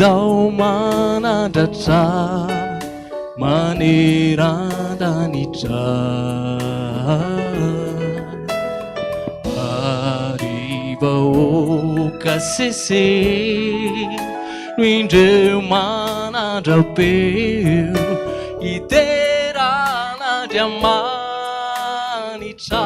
izao manandratra maneran-danitra arivahoaka sese no indreo manandrapeo iteran'andriamanitra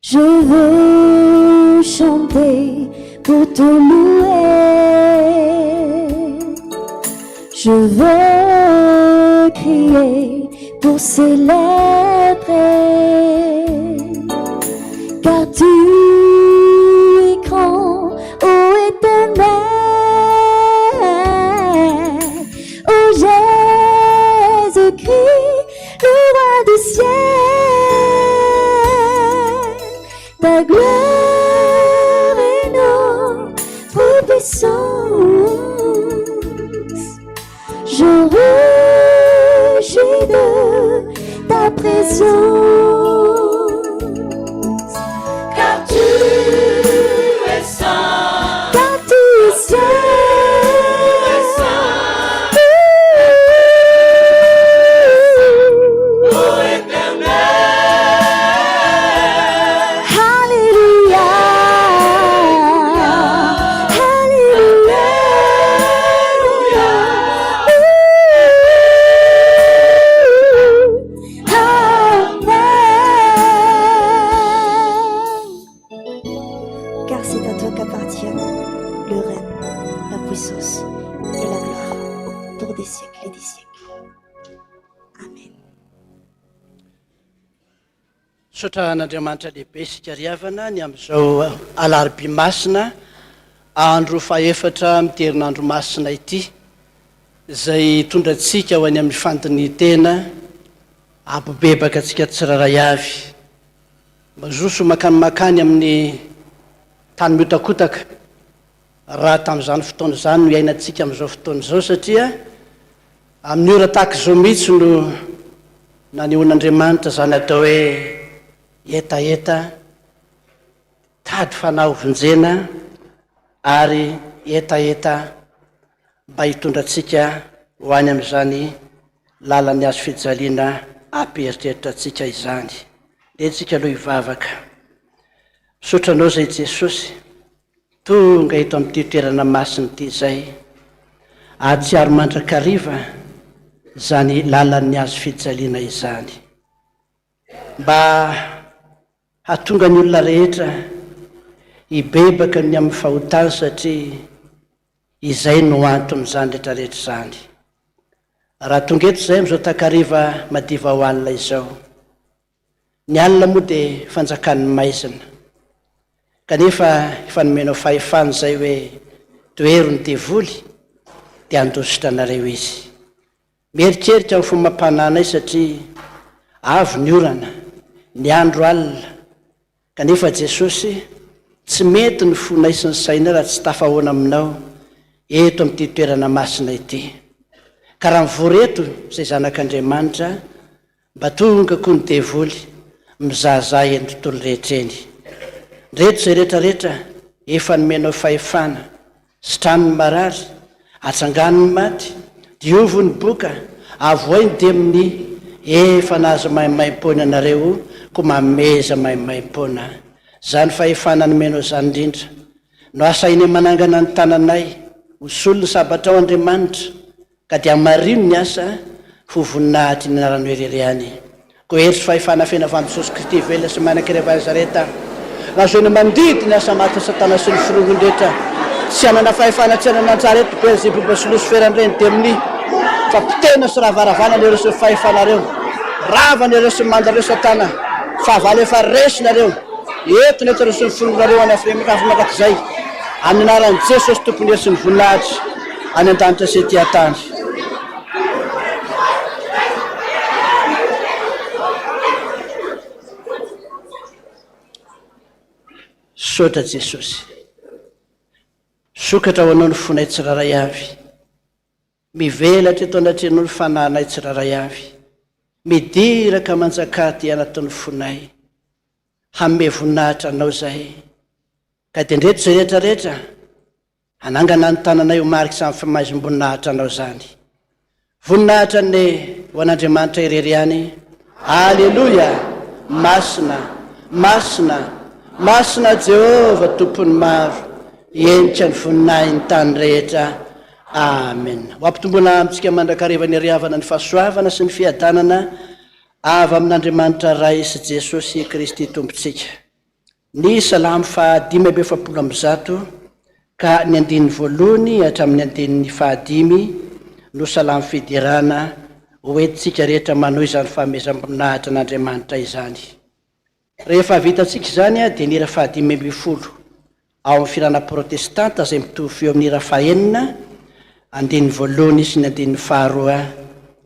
Je veux chanter pour te louer. Je veux crier pour célébrer. Car tu es grand, ô Éternel. Ô Jésus-Christ, le roi du ciel. Ta gloire est notre puissance. Je rougis de ta présence. Car tu es saint. Car tu es saint. Sotra an'Andriamanitra lehibe isika riavana ny amin'izao alarobia masina andro faefatra amin'ny herinandro masina ity izay tondrantsika ho any amin'ny fandiny tena abobebaka antsika tsiraray avy mazoso makany amin'ny tany miotakotaka raha tamin'izany fotoana izany no iainantsika amin'izao fotoana izao satria amin'ny ora tahaka izao mihitsy no nanehoan'Andriamanitra zany atao hoe etaeta tady fanaovonjena ary etaeta mba hitondrantsika ho any amin'izany lalany azo fijaliana ampieritreritratsika izany dia tsika aloha hivavaka misotranao zay Jesosy tonga eto amin'ity toerana masina ity izay ahatsiaro mandrakariva zany lalany azo fijaliana izany mba hatonga ny olona rehetra hibebaka ny amin'ny fahotany satria izay no anton'izany rehetrarehetra izany raha tonga eto izay amin'izao takariva madiva ho alina izao ny alina moa dia fanjakan'ny maizina kanefa efa nomenao fahefana izay hoe toero ny devoly dia andositra anareo izy mieritreritra amin'ny fomampananay satria avy ny orana ny andro alina kanefa Jesosy tsy mety ny fonay sy ny saina raha tsy tafahoana aminao eto amin'ity toerana masina ity ka raha mivoreto izay zanak'Andriamanitra mba tonga koa ny devoly mizahazaha eny tontolo rehetra eny reto izay rehetrarehetra efa nomenao fahefana sitranony marary atsanganony maty diovony boka avoainy dia amin'ny efa nahazo maimaimpona anareo ko mameza maimaimpona zany fahefana nomenao zany indrindra no asainy manangana ny tananay hosolo ny sabatra ao Andriamanitra ka dia marino ny asa fovonahitry ny anarany hoe rery any ko eritry fahefana fena avy amin'ny Jesosy Kristy velona sy manakirevany zareta nazony mandity ny asa maty satana sy ny firongondrehetra tsy anana fahefana tsy anana tsara eto Beelzebub sy Luciferandreny de amin'ny fampitena sy rahavaravana nereo sy fahefanareo ravanareo sy mandareo satana fahavalo efa resinareo entona eto reo sy ny firongonareo any afremikafy mandrakizay amin'ny anaran'i Jesosy tompony Yesu sy ny voninahitra any an-danitra sy ety an-tany. Sotra Jesosy, sokatra ho anao ny fonay tsiraray avy, mivelatra eto anatrehanao ny fananay tsiraray avy, midiraka manjaka ty anatin'ny fonay, hamme voninahitra anao zay, ka de ndreto zay rehetrarehetra, anangana ny tananay ho mariky samy famaisom-boninahitra anao zany. Voninahitra ny ho an'Andriamanitra irery any. Alleluia, masina, masina, masina Jehova tompony maro, endrika ny voninahiny ny tany rehetra. Amen. Ho ampitomboana amintsika mandrakariva ny ariavana ny fahasoavana sy ny fiadanana avy amin'Andriamanitra Ray sy Jesosy Kristy tompontsika. Ny salamo fahadimy amby efapolo amby zato ka ny andininy voalohany hatramin'ny andininy fahadimy no salamo fidirana hoentintsika rehetra manohy izany fahamezam-boninahitra n'Andriamanitra izany. Rehefa vitantsika izany dia nira fahadimy amby folo ao amin'ny firana protestanta izay mitovy eo amin'ny ira fahenina, andininy voalohany sy ny andininy faharoa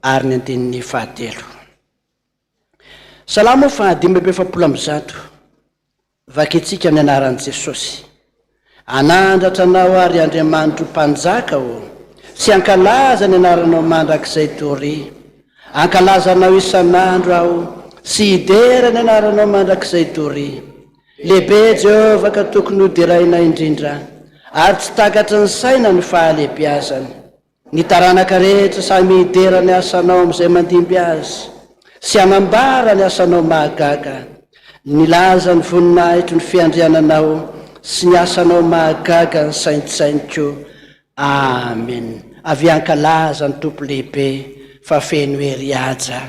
ary ny andininy fahatelo. Salamo fahadimy amby efapolo amby zato. Vakitsika amin'ny anaran'i Jesosy. Anandratra anao ary Andriamanitra mpanjaka o, sy ankalaza ny anaranao mandrakizay tory. Ankalaza anao isan'andro aho, sy idera ny anaranao mandrakizay tory. Lehibe Jehova ka tokony hoderaina indrindra, ary tsy takatra ny saina ny fahalehibiazany. Ny taranaka rehetra samy idera ny asanao amin'izay mandimby azy, sy anambara ny asanao mahagaga. Nilaza ny voninahitro ny fiandriananao sy ny asanao mahagaga ny saintsaintro. Amen. Avy ankalaza ny tompo lehibe fa feno hery aja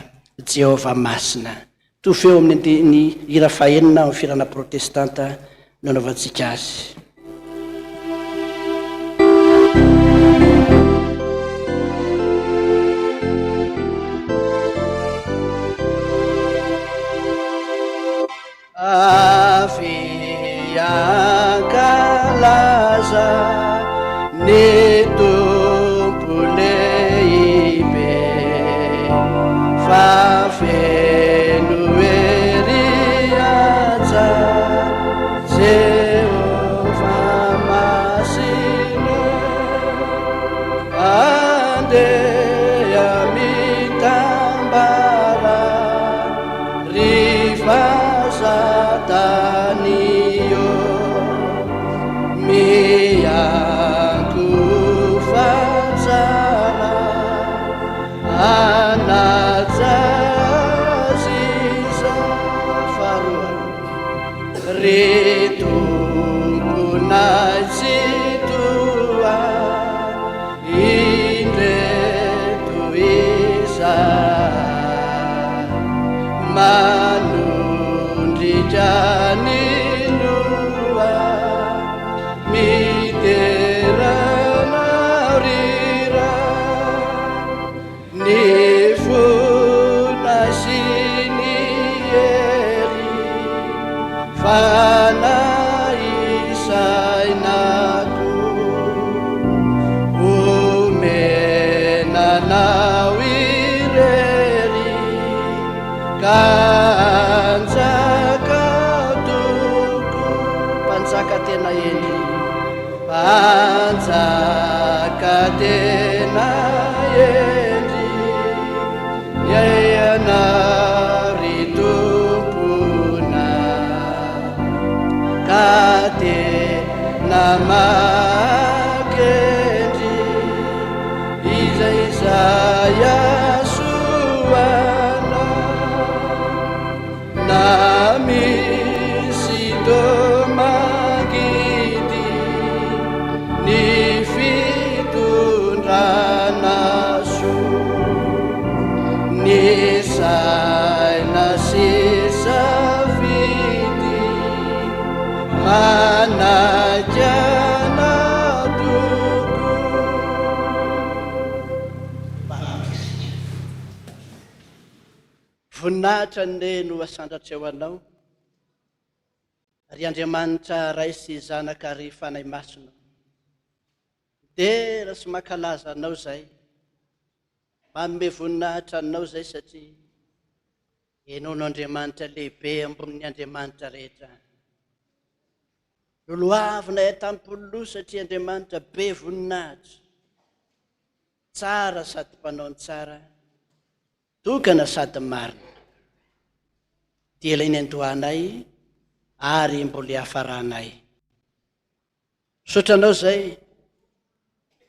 Jehova masina. Tofeo amin'ny ira fahenina amin'ny firana protestanta no nanaovantsika azy. Avy ankalaza ny tompo lehibe fa feno hery aja Jehova masina. Andeha mitambara riva Satanio, mianku fazara anazaziza farua ritungunai situa indretu isa jani lua midera naurira nifuna sinieri fana isainaku umena nawireri tena endry panjaka tena endry yayana ritumpuna ka tena makendry iza Yasuana nami sidoma nisai nasisa vidi voninahitra ne no asandatra eo anao, ry Andriamanitra ray sy zanaka ry fanahy masina, dera sy mankalaza anao zay, manome voninahitra anao zay satria ianao no Andriamanitra lehibe ambonin'ny Andriamanitra rehetra. Loloavina tamin'nympololoha satria Andriamanitra be voninahitra, tsara sady mpanao ny tsara, tokana sady marina. Dia ilay ny andohanay ary mbola hafaranay. Sotranao zay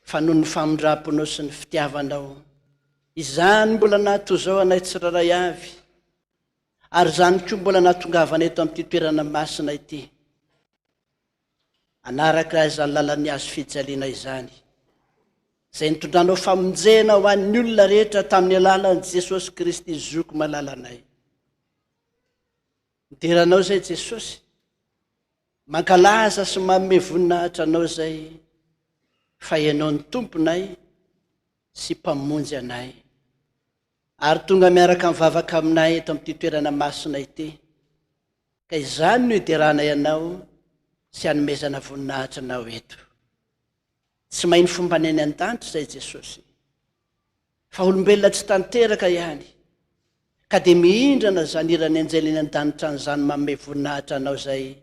fa noho ny famindramponao sy ny fitiavanao, izany mbola nahatozao anay tsiraray avy, ary izany koa mbola nahatongavana eto amin'ity toerana masina ity. Anaraka izany lalany azo fijaliana izany, izay nitondranao famonjena ho an'ny olona rehetra tamin'ny alalan'i Jesosy Kristy zoko malalanay. Nideranao zay Jesosy, mankalaza sy manome voninahitra anao zay fa ianao ny tomponay sy mpamonjy anay, ary tonga miaraka mivavaka aminay eto amin'ity toerana masina ity, ka izany no hideranay anao sy hanomezana voninahitra anao eto. Tsy mahay ny fomba ny any an-danitra zay Jesosy, fa olombelona tsy tanteraka ihany, ka dia mihindrana zany irany anjely ny an-danitra an'izany manome voninahitra anao zay.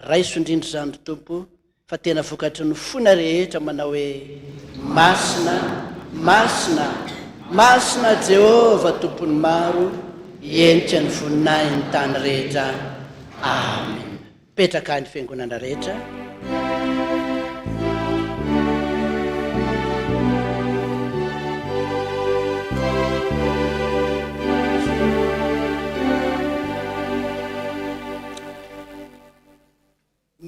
Raiso indrindra zany Tompo, fa tena vokatry ny fona rehetra manao hoe masina, masina, masina Jehova Tompony maro, henitra ny voninahy ny tany rehetra. Amen. Petraka ny fiangonana rehetra.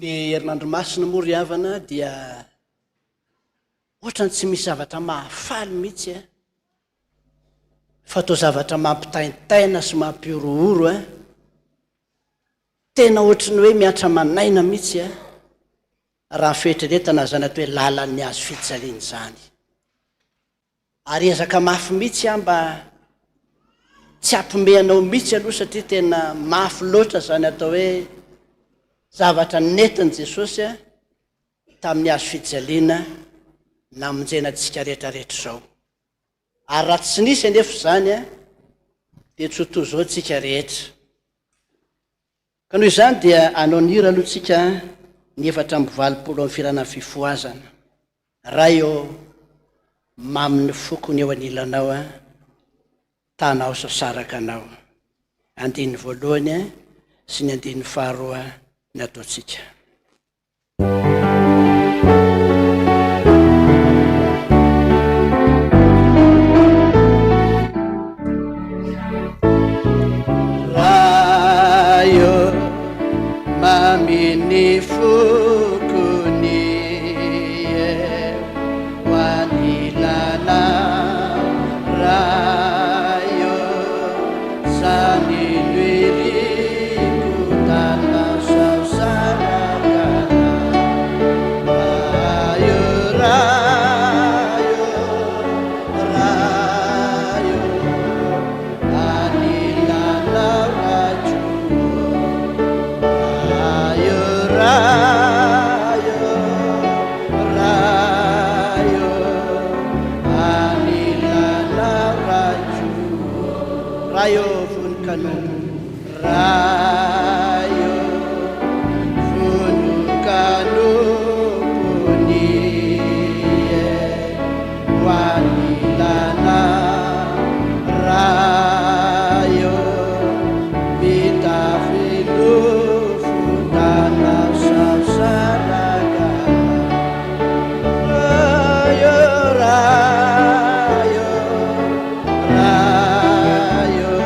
Ny herinandro masina moa ry havana dia ohatrany tsy misy zavatra mahafaly mihitsy, fa atao zavatra mampitaintaina sy mampiorooro, tena ohatrany hoe miatra manaina mihitsy raha fieritreretana zany atao hoe lalan'ny azo fijaliana zany. Ary ezaka mafy mihitsy mba tsy ampimeanao mihitsy aloha, satria tena mafy loatra zany atao hoe zavatra nentin' Jesosy tamin'ny azo fijaliana namonjena antsika rehetrarehetra izao. Ary raha tsy nisy anefa izany dia tsy ho toy izao tsika rehetra. Ka noho izany dia anao nira aloha tsika ny 420 firana fifoazana. Raha eo mamin'ny fokony eo anilanao, tanao sasaraka anao. Andiny voalohany sy ny andiny faharoa ny ataontsika. Rayo mamini fukuni wanilana, rayo sani nwiriku tana sausarakana, rayo rayo rayo anilana waju, rayo rayo rayo anilana waju, rayo funkanu, rayo funkanu punie wanilana, rayo bitafilu futana sausaragana, rayo rayo rayo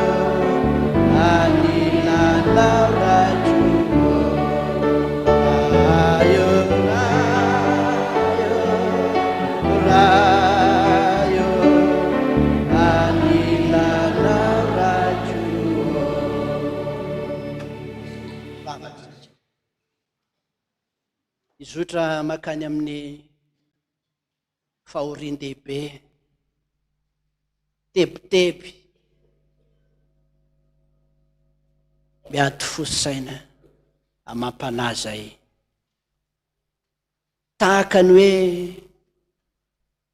anilana raju, rayo rayo rayo anilana raju. Izotra makany amin'ny fahorian-dehibe, tebiteby miady fosaina amampanaza tahaka ny hoe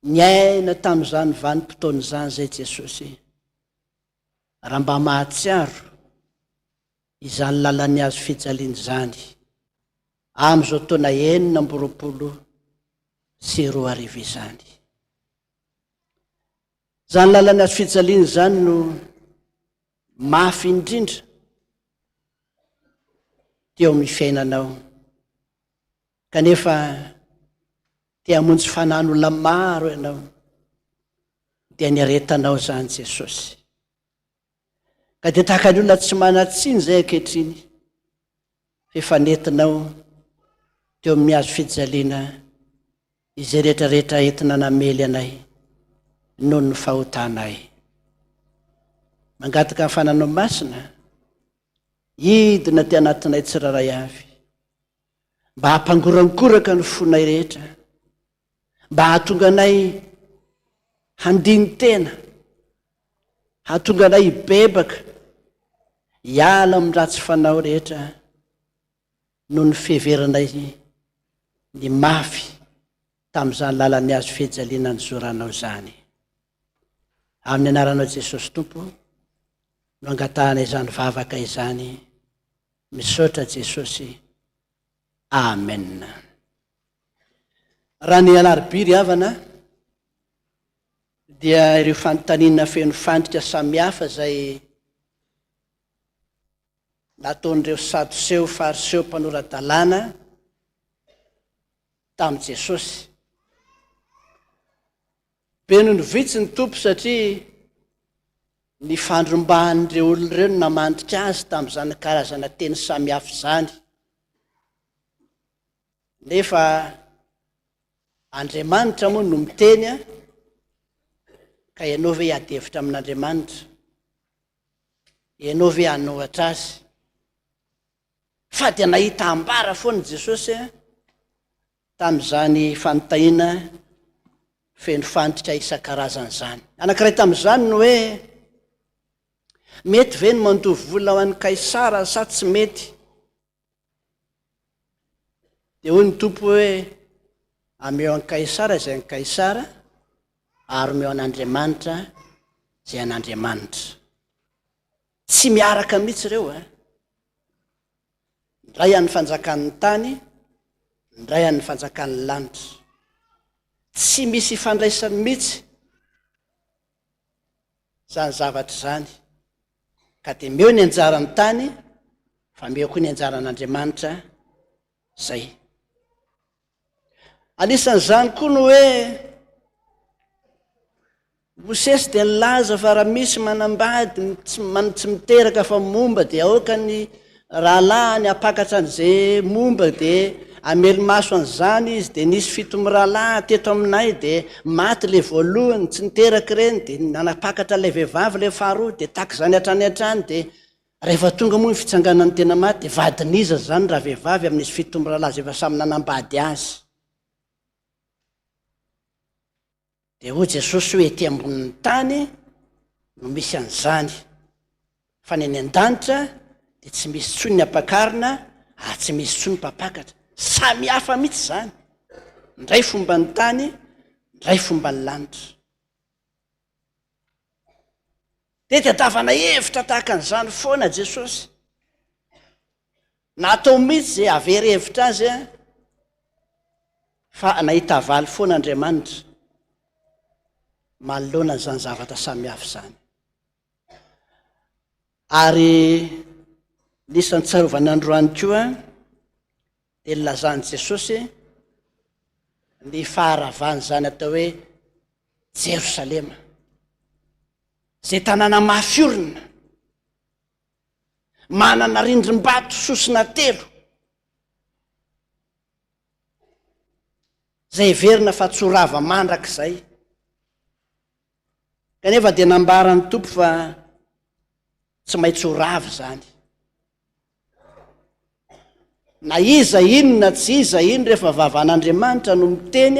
nyaina tamin'izany vanim-potoana zany zay Jesosy raha mba mahatsiaro izany lalany azo fijaliany zany am'izao taona 1920 izany. Zany lalany azo fijaliany zany no mafy indrindra teo amin'ny fiainanao, kanefa te hamonjy fanan'olona maro ianao dia niaretanao zany Jesosy. Ka dia tahaka ny olona tsy manatsiny zay ankehitriny fefa nentinao teo amin'ny hazo fijaliana izay rehetrarehetra entina namely anay noho ny fahotanay. Mangataka ny fananao masina hidina ty anatinay tsiraray avy mba hampangorankoraka ny fonay rehetra, mba hahatonga anay handiny tena, hahatonga anay hibebaka hiala amin'ny ratsy fanao rehetra noho ny fiheverinay ny mafy tamin'izany lalany azo fijaliana ny zoranao zany. Amin'ny anaranao Jesosy Tompo no angatahanay izany vavaka izany, misaotra Jesosy. Amen. Raha ny alarobia havana dia ireo fanontaniana feno fandrika samihafa zay nataon'ireo sadoseo fariseo mpanoradalàna tamin'i Jesosy. Be noho ny vitsy ny tompo satria ny fandrombahan'ireo olona ireo no namandrika azy tamin'izany karazana teny samihafa zany. Nefa Andriamanitra moa no miteny ka ianao ve hiady hevitra amin'Andriamanitra, ianao ve hanohatra azy. Fa dia nahita ambara foana Jesosy tamin'izany fanontaniana feno fandrika isan-karazany zany. Anankiray tamin'izany no hoe mety ve ny mandovy vola ho an'ny Kaisara sa tsy mety? Dia hoy ny tompo hoe ameo an'i Kaisara izay an'i Kaisara ary omeo an'Andriamanitra izay an'Andriamanitra. Tsy miaraka mihitsy ireo ndray an'ny fanjakan'ny tany, ndray an'ny fanjakan'ny lanitra. Tsy misy ifandraisany mihitsy zany zavatra zany. Ka dia meo ny anjaran'ny tany fa meo koa ny anjaran'Andriamanitra zay. Anisan'izany koa no hoe Mosesy dia nilaza fa raha misy manambady tsy miteraka fa momba dia aoka ny rahalahy ny apakatra an'izay momba dia amelo-maso an'izany izy dia nisy 7 rahalahy teto aminay dia maty le voalohany tsy niteraka ireny dia nanapakatra ilay vehivavy ilay faharoa dia taka izany hatrany hatrany dia rehefa tonga moa ny fitsanganan'ny tena maty dia vadiniza zany raha vehivavy amin'izy 7 rahalahy izay efa samy nanambady azy. Dia hoy Jesosy hoe ety ambonin'ny tany no misy an'izany, fa ny any an-danitra dia tsy misy tsony ny ampakarina ary tsy misy tsony ny mpapakatra. Samy hafa mihitsy zany, ndray fomba ny tany, ndray fomba ny lanitra. Dia tadiavana hevitra tahaka an'izany foana Jesosy. Natao mihitsy zay avery hevitra azy fa nahita valy foana Andriamanitra manoloana zany zavatra samihafa zany. Ary nisan'ny tsarovana androany koa dia nilazany Jesosy ny faharavany zany atao hoe Jerosalema, zay tanàna mafiorina manana rindrim-bato sosina 3 zay verina fa tsy ho rava mandrak'izay. Kanefa dia nambarany tompo fa tsy maintsy ho rava zany. Na iza inona tsy iza iny rehefa vavan'Andriamanitra no miteny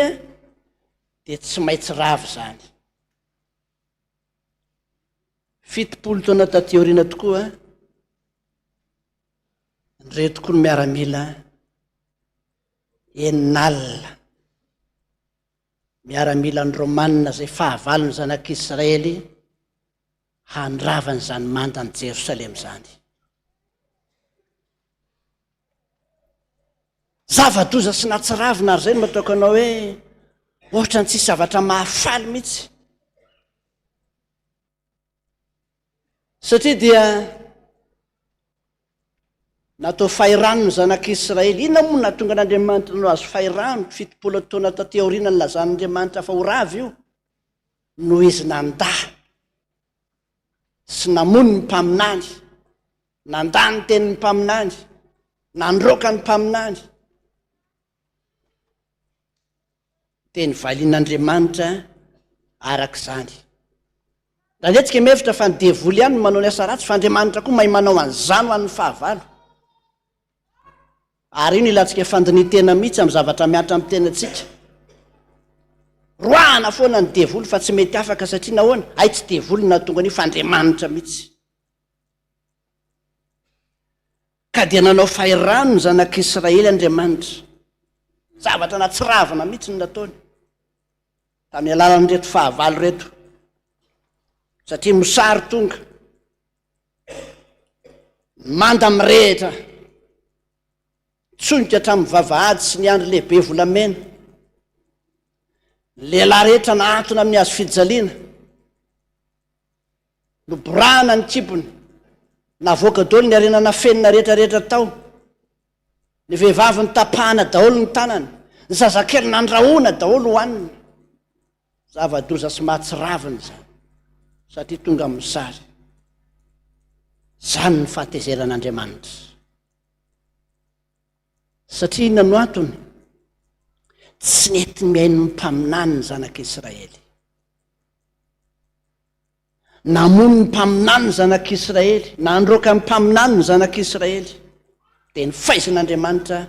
dia tsy maintsy rava zany. 70 taona taty aoriana tokoa reto koa ny miaramila enalina miaramila ny romanina zay fahavalony zanak'Israely handravany zany manta ny Jerosalema zany. Zava-doza sy natsiravina ary zay no mataoko anao hoe ohatra ny tsisy zavatra mahafaly mihitsy. Satria dia natao fahirano ny zanak'Israely. Inona moa nahatonga an'Andriamanitra no azo fahirano 70 taona taty aoriana ny lazan'Andriamanitra fa ho ravy io? Noho izy nanda sy namony ny mpaminany, nanda ny tenin'ny mpaminany, nandroaka ny mpaminany. Teny valian'Andriamanitra arak'izany. Raha netsika mihevitra fa ny devoly ihany no manao ny asa ratsy, fa Andriamanitra koa mahay manao an'izany ho an'ny fahavalo. Ary io no ilantsika fandinitena mihitsy amin'ny zavatra miatra amin'ny tenantsika. Roahana foana ny devoly fa tsy mety afaka satria nahoana? Ay tsy devoly nahatonga an'io fa Andriamanitra mihitsy. Ka dia nanao fahirano ny zanak'Israely Andriamanitra. Zavatra natsiravana mihitsy ny nataony tamin'ny alalan'reto fahavalo reto. Satria mosary tonga manda mirehitra tsonika hatramin'ny vavahady sy ny andro lehibe volamena. Lehilahy rehetra naantona amin'ny hazo fijaliana, noborahana ny kibony, navoaka daholo ny arenana fenina rehetrarehetra tao. Ny vehivavy ny tapahana daholo ny tanany, ny zazakely nandrahoana daholo hohanina. Zava-doza sy mahatsiravina zany satria tonga amin'ny sary. Zany ny fahatezeran'Andriamanitra. Satria inona no antony? Tsy nety miaino ny mpaminany ny zanak'Israely. Namony ny mpaminany ny zanak'Israely, nandroaka ny mpaminany ny zanak'Israely. Dia ny faizan'Andriamanitra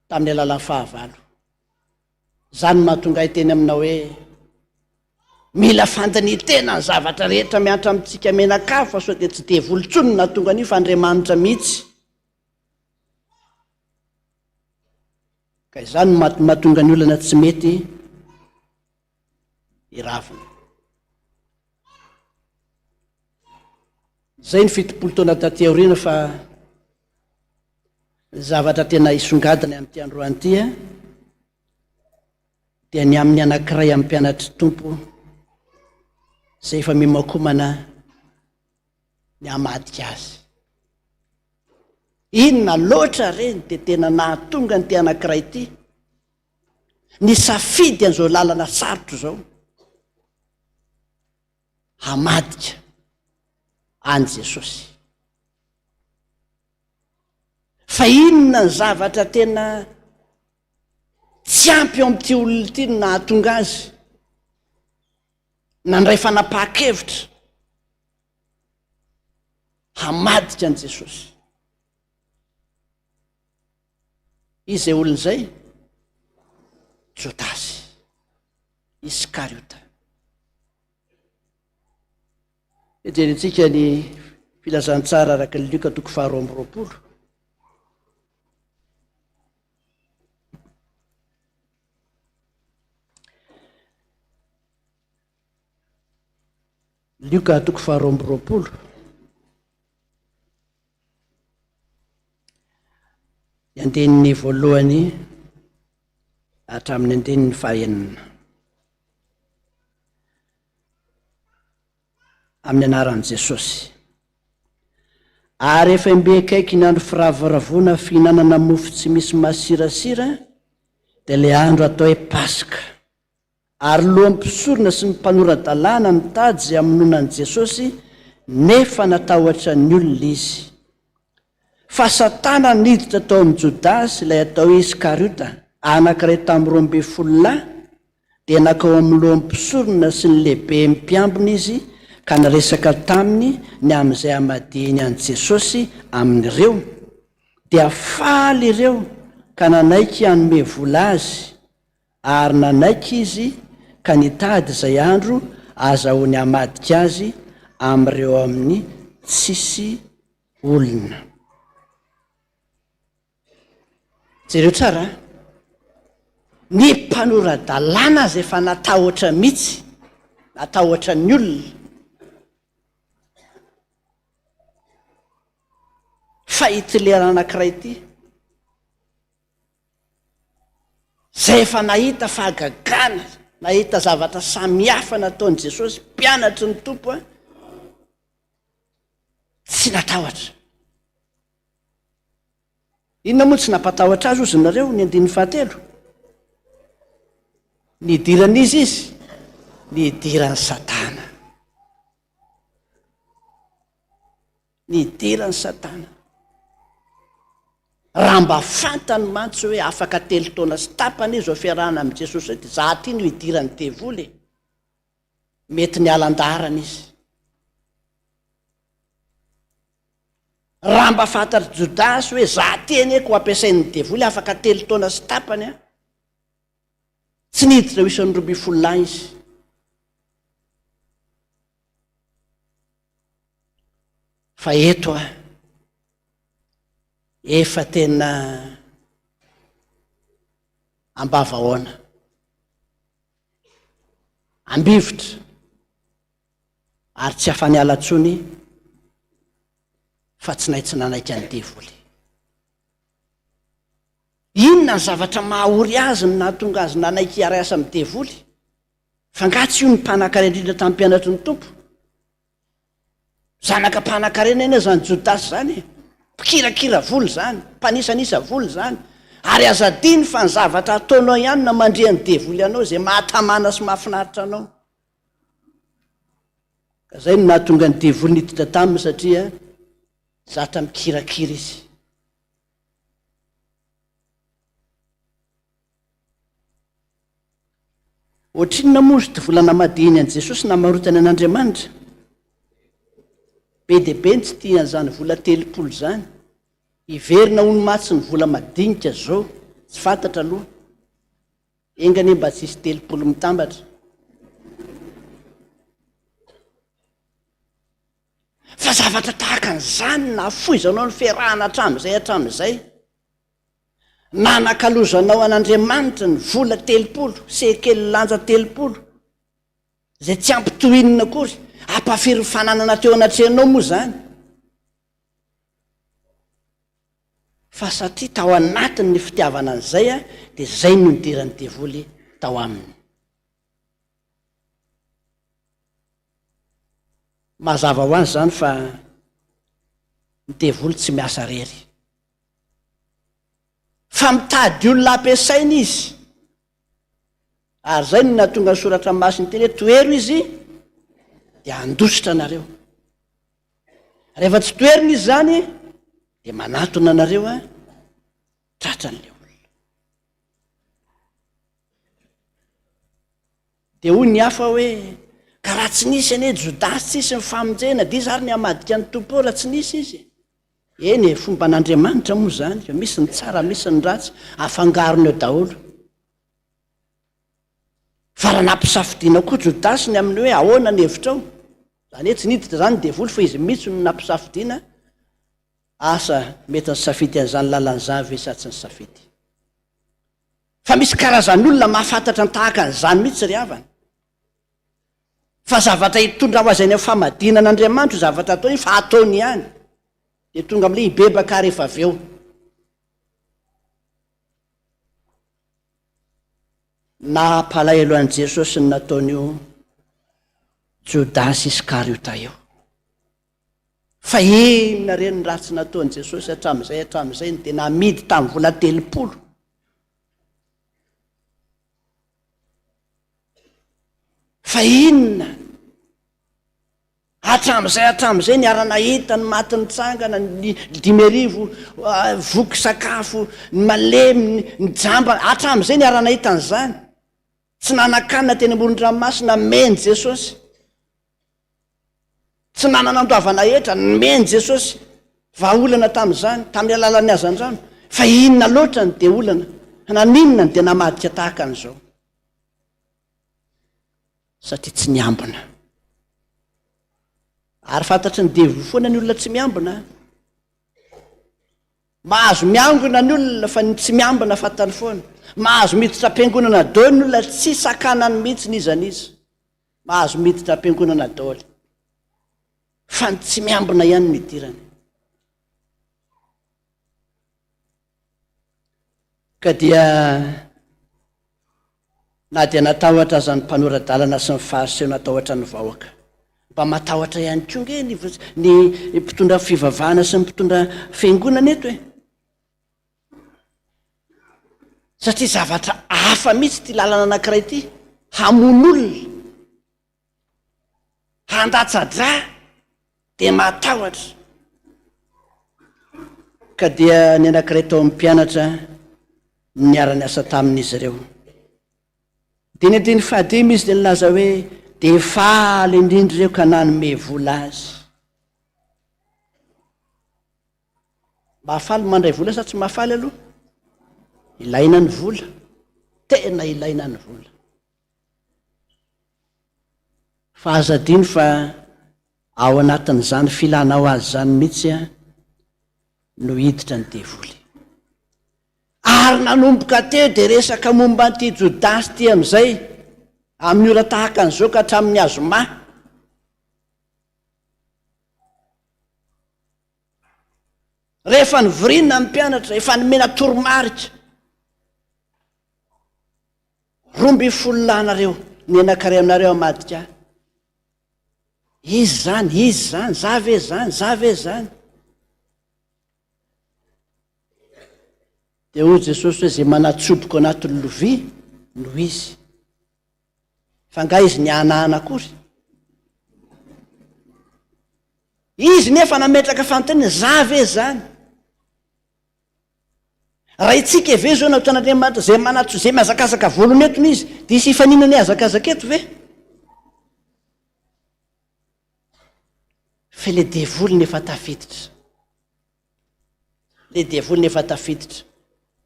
tamin'ny alalan'ny fahavalo. Zany mahatonga ahy teny aminao hoe mila fandinitena ny zavatra rehetra miantra amintsika menakavo fa sao dia tsy devoly intsony no nahatonga an'io fa Andriamanitra mihitsy. Ka izany mahatonga ny olana tsy mety hiravina. Zay ny 70 taona taty aoriana fa ny zavatra tena hisongadina amin'ity androany ity dia ny amin'ny anankiray amin'ny mpianatry tompo zay efa mimakomana ny hamadika azy. Inona loatra reny dia tena nahatonga ny ty anankiray ity ny safidy an'izao lalana sarotro zao hamadika any Jesosy. Fa inona ny zavatra tena tsy ampy eo amin'ity olona ity no nahatonga azy nandray fanapahan-kevitra hamadika an' Jesosy? Izy zay olona izay? Jodasy Iskariota. Ejerentsika ny filazantsara araka ny Luka 12:20. Luka 12:20. Andenin'ny voalohany hatramin'ny andenin'ny fahaenina. Amin'ny anaran'i Jesosy. Ary efa mbe akaiky ny andro firavoravona fihinanana mofo tsy misy masirasira dia ilay andro atao hoe Pasika. Ary lohampisorona sy ny mpanorandalàna nitady izay hamonoana an'i Jesosy nefa natahotra ny olona izy. Fa Satana niditra tao amin'ny Jodasy ilay atao hoe Iskariota, anankiray tamin'ny 12 dia nakao amin'ny lohampisorona sy ny lehibe mpiambina izy ka naresaka taminy ny amin'izay hamadiny an'i Jesosy amin'ireo. Dia faly ireo ka nanaiky hanome vola azy, ary nanaiky izy ka nitady izay andro azahoany hamadika azy amin'ireo amin'ny tsisy olona. Jereo tsara, ny mpanoradalàna azy efa natahotra mihitsy, natahotra ny olona. Fa ity lera anankiray ity, zay efa nahita fahagagana, nahita zavatra samihafa nataon'i Jesosy, mpianatry ny tompo a, tsy natahotra. Inona moa tsy nampatahotra azy ozy nareo? Ny 15, ny idiran'izy izy, ny idiran'ny Satana. Ny idiran'ny Satana. Raha mba fantany mantsy hoe afaka 3 taona sy tapany izy ao fiarahana amin'i Jesosy hoe za ty no idirany devoly, mety ny alan-darana izy. Raha mba fantatry Jodasy hoe za ty eny ko ampiasain'ny devoly afaka 3 taona sy tapany a, tsy niditra ho isan'ny 12 izy. Fa eto a, efa tena ambavahoana, ambivotra, ary tsy afany alatsony fa tsy naitsy nanaiky ny devoly. Inona ny zavatra mahaory azy ny nahatonga azy nanaiky hiara-iasa amin'ny devoly? Fa ngatsy io ny mpanan-karena indrindra tamin'ny mpianatry ny tompo. Zanaka mpanan-karena eny zany Jodasy zany, mpikirakira voly zany, mpanisanisa voly zany, ary azadiny fa ny zavatra ataonao ihany na mandrea ny devoly anao zay mahatamana sy mahafinaritra anao. Ka zay no nahatonga ny devoly niditra taminy, satria zatra mikirakira izy. Ohatrinona moa izy volana madiny an' Jesosy namarotany an'Andriamanitra? Be dia be ny tsy tian'izany vola 30 zany. Iverina ono matsy ny vola madinika zao, tsy fantatra aloha. Engany mba tsisy 30 mitambatra. Fa zavatra tahaka an'izany na foizanao ny fiarahana hatramin'izay. Nanakalozanao an'Andriamanitra ny vola 30, sekely lanja 30, zay tsy ampitohinina akory, ampafiry fananana teo anatrehanao moa zany. Fa satria tao anatiny ny fitiavana an'izay a, dia zay no nidiran'ny devoly tao aminy. Mazava ho azy zany fa ny devoly tsy miasa rery, fa mitady olona ampiasaina izy. Ary zay no nahatonga ny soratra masiny teny hoe toero izy dia andositra anareo. Rehefa tsy toerina izy zany dia manatona anareo a tratran'ilay olona. Dia hoy ny hafa hoe ka raha tsy nisy anie Jodasy tsisy ny famonjena, dia izy ary ny hamadika ny tompo raha tsy nisy izy. Eny e, fomba an'Andriamanitra moa zany, misy ny tsara misy ny ratsy, afangarony eo daholo. Fa raha nampisafidiana koa Jodasy ny amin'ny hoe ahoana ny hevitrao, zany hoe tsy niditra zany devoly fa izy mihitsy no nampisafidiana, asa mety ny safidy an'izany lalany zavy sa tsy ny safidy. Fa misy karazan'olona mahafantatra ny tahaka an'izany mihitsy ry havana. Fa zavatra hitondra ho azy any amin'ny famadinana Andriamanitra zavatra ataony fa ataony ihany, dia tonga amin'ilay hibebaka rehefa avy eo. Nampalahelo an'i Jesosy ny nataon'io Jodasy Iskariota io. Fa inona reny ny ratsy nataon'i Jesosy hatramin'izay no dia namidy tamin'ny vola 30. Fa inona hatramin'izay niara-nahita ny maty nitsangana, ny 5,000 voky sakafo, ny malemy, ny jamba, hatramin'izay niara-nahita an'izany. Tsy nanan-kanina teny amoron-dranomasina, meny Jesosy. Tsy nananandoavana hetra, meny Jesosy vahaolana tamin'izany, tamin'ny alalan'ny hazan-drano. Fa inona loatra ny dia olana, naninona ny dia namadika tahaka an'izao? Satria tsy niambina. Ary fantatry ny devoly foana ny olona tsy miambina, mahazo miangona ny olona fa tsy miambina fatany foana, mahazo miditra am-piangonana daholo ny olona tsy sakanany mihitsy nizaniza, mahazo miditra am-piangonana daholo fa ny tsy miambina ihany midirany. Ka dia na dia natahotra zany mpanoradalana sy ny fariseho natahotra ny vahoaka, mba matahotra ihany koa nge ny mpitondra fivavahana sy ny mpitondra fiangonana eto e, satria zavatra hafa mihitsy ty lalana anankiray ity, hamon'olona, handatsadra dia matahotra. Ka dia ny anankiray tao amin'ny mpianatra niara-ny asa tamin'izy ireo, dia ny andiny fahadimy izy dia nilaza hoe dia faly indrindra ireo ka nanome vola azy. Mahafaly mandray vola sa tsy mahafaly aloha? Ilaina ny vola, tena ilaina ny vola. Fa azadiny fa ao anatin'izany filanao azy zany mihitsy no hiditra ny devoly. Ary nanomboka teo dia resaka momba an'ity Jodasy ty amin'izay, amin'ny ora tahaka an'izao ka hatramin'ny azoma. Rehefa nivirinina ny mpianatra, efa nomena toromarika 12 ny anankiray aminareo amadika. Izy zany, zave zany. Dia hoy Jesosy hoe zay manatsoboko anatin'ny lovia no izy, fa nga izy ny anahana akory. Izy nefa nametraka fanontaniana, zave zany. Raha itsika ve zao nataon'Andriamanitra zay mazakazaka volony etony izy, dia isy ifanina ny azakazaka eto ve? Fa le devoly nefa tafiditra.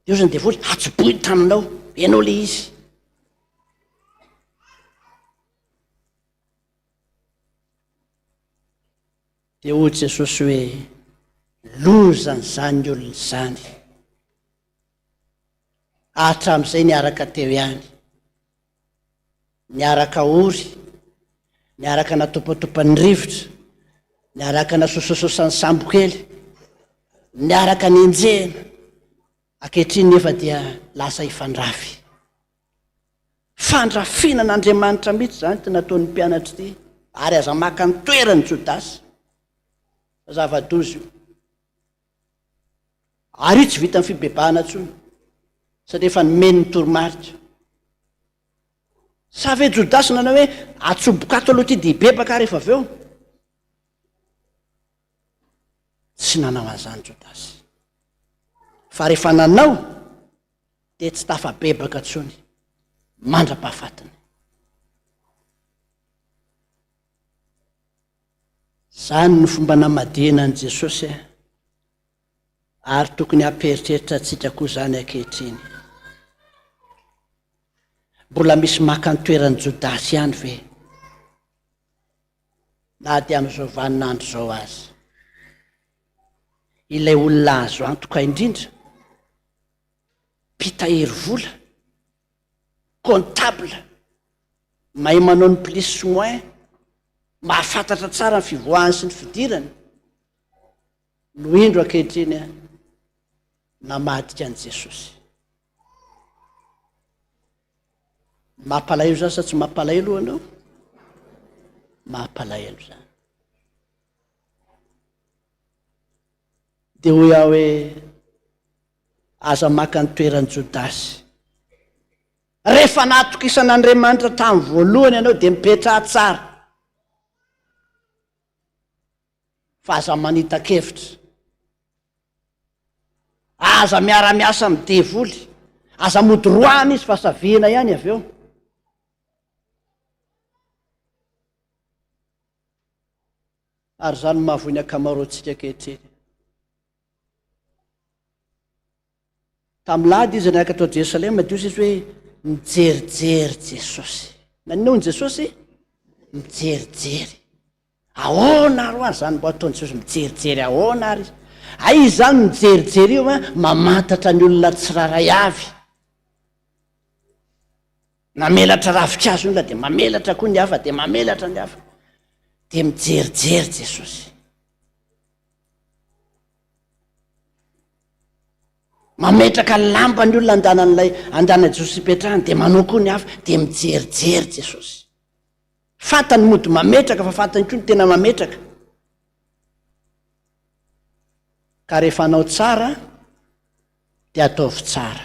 Eo zany devoly hatsoboiny taminao, ianao le izy. Dia hoy Jesosy hoe lozany zany olona zany, hatramin'izay niaraka teo ihany, niaraka ory, niaraka natopatopany rivotra, niaraka nasosasosany sambo kely, niaraka nenjehana, ankehitriny nefa dia lasa hifandrafy. Fandrafinan'Andriamanitra mihitsy zany ty nataon'ny mpianatra ity, ary aza maka ny toerany Jodasy, zava-dozy io. Ary io tsy vita ny fibebahana tsony, satria efa nomeny ny toromarika. Sa ve Jodasy nanao hoe atsobokato aloha ty dia hibebaka rehefa avy eo? Tsy nanao an'izany Jodasy. Fa rehefa nanao dia tsy tafabebaka tsony, mandra-pahafatiny. Zany ny fomba namadihana an'i Jesosy, ary tokony hamperitreritra antsika koa zany ankehitriny. Mbola misy maka ny toeran'ny Jodasy ihany ve? Na dia amin'izao vaninandro zao azy, ilay olona azo antoka indrindra, mpitahiry vola, comptable, mahay manao ny plus sy moins, mahafantatra tsara ny fivoahany sy ny fidirany, no indro ankehitriny namadika an'i Jesosy. Mampalahelo zany sa tsy mampalahelo anao? Mampalahelo zany. Dia hoy aho hoe aza maka ny toeran'ny Jodasy. Rehefa natokisan'Andriamanitra tamin'ny voalohany ianao dia mipetraha tsara, fa aza manita-kevitra, aza miara-miasa amin'ny devoly, aza modoroana izy fa saviana ihany avy eo. Ary zany mahavoy ny ankamaroantsika ankehitriny. Tam'lady izy niaraka tao Jerosalema, dia izy hoe mijerijery Jesosy. Naninoa ny Jesosy? Mijerijery. Ahoana ro azy zany mbo ataon'i Jesosy mijerijery ahoana ary izy? ay izy zany mijerijery io a mamantatra ny olona tsiraray avy namelatra ravitra azy olona de mamelatra koa ny hafa de mamelatra ny hafa de mijerijery Jesosy. Mametraka lamba ny olona andanan'ilay andana Jesosy ipetrahany de manao koa ny hafa de mijerijery Jesosy. Fantany mody mametraka fa fantany koa ny tena mametraka. Ka rehefa anao tsara de ataovy tsara,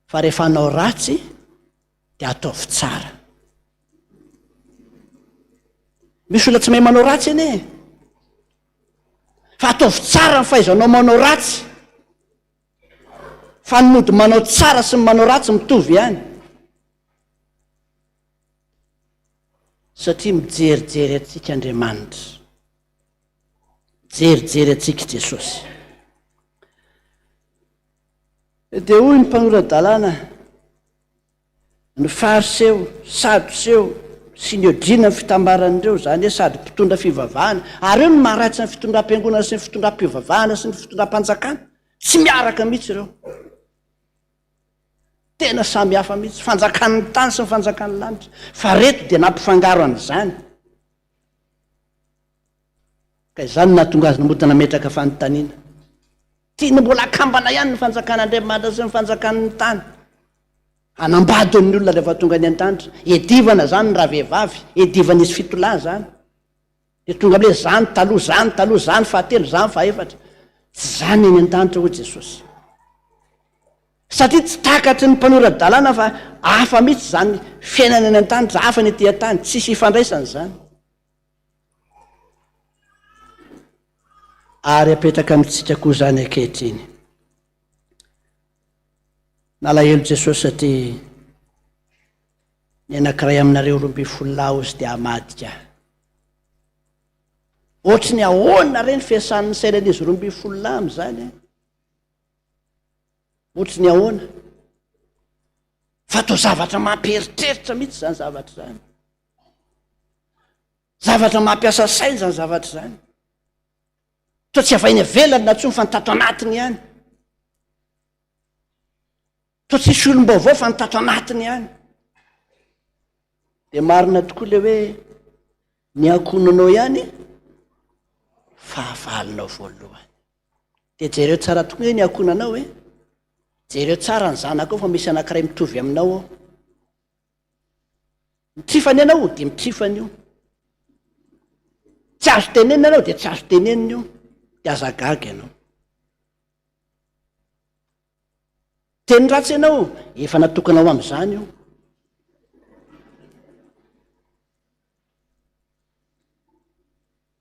fa rehefa anao ratsy de ataovy tsara. Misy olona tsy mahay manao ratsy anie, fa ataovy tsara ny fahaizanao manao ratsy, fa ny mody manao tsara sy ny manao ratsy mitovy ihany, satria mijerijery atsika Andriamanitra, mijerijery atsika Jesosy. De hoy ny mpanoran-dalàna, ny fariseo, sadoseo sy ny odrina ny fitambaran'ireo, zany hoe sady mpitondra fivavahana, ary eo ny maharatsy ny fitondram-piangonana sy ny fitondram-pivavahana sy ny fitondram-panjakana, tsy miaraka mihitsy ireo. Tena samy hafa mihitsy, fanjakan'ny tany sy ny fanjakan'ny lanitra, fa reto dia nampifangaro an'izany. Ka izany nahatonga azy namota nametraka fanontaniana. Tiany mbola akambana ihany ny fanjakan'Andriamanitra sy ny fanjakan'ny tany. Anambady amin'ny olona rehefa tonga any an-danitra, edivana zany ny raha vehivavy, edivana izy fitolahy zany. De tonga am'le zany taloha zany fahatelo zany fahaefatra. Tsy zany eny an-danitra hoy Jesosy. Satria tsy takatry ny mpanoran-dalàna fa hafa mihitsy zany fiainana any an-danitra, hafa ny etỳ an-tany, tsisy ifandraisany zany. Ary apetraka amitsika koa zany ankehitriny. Nalahelo Jesosy satria ny anankiray aminareo 12 lahy ozy dia hamadika. Ohatry ny ahoana reny fiasan'ny sainan'izy 12 lahy am'izany. Ohatry ny ahoana. Fatao zavatra mampieritreritra mihitsy zany zavatra zany. Zavatra mampiasa saina zany zavatra zany. Toa tsy avainy avelany na tsy mifantato anatiny ihany. Toa tsisy olom-baovao fa nitatro anatiny ihany. De marina tokoa le hoe ny ankonanao ihany fahavalonao voalohany. De jereo tsara tokoa hoe ny ankonanao hoe jereo tsara ny zanako fa misy anankiray mitovy aminao ao. Mitrifany ianao de mitrifany io. Tsy azo tenenina ianao de tsy azo tenenina io. De azagaga ianao. Teny ratsy ianao efa natokanao am'izany io.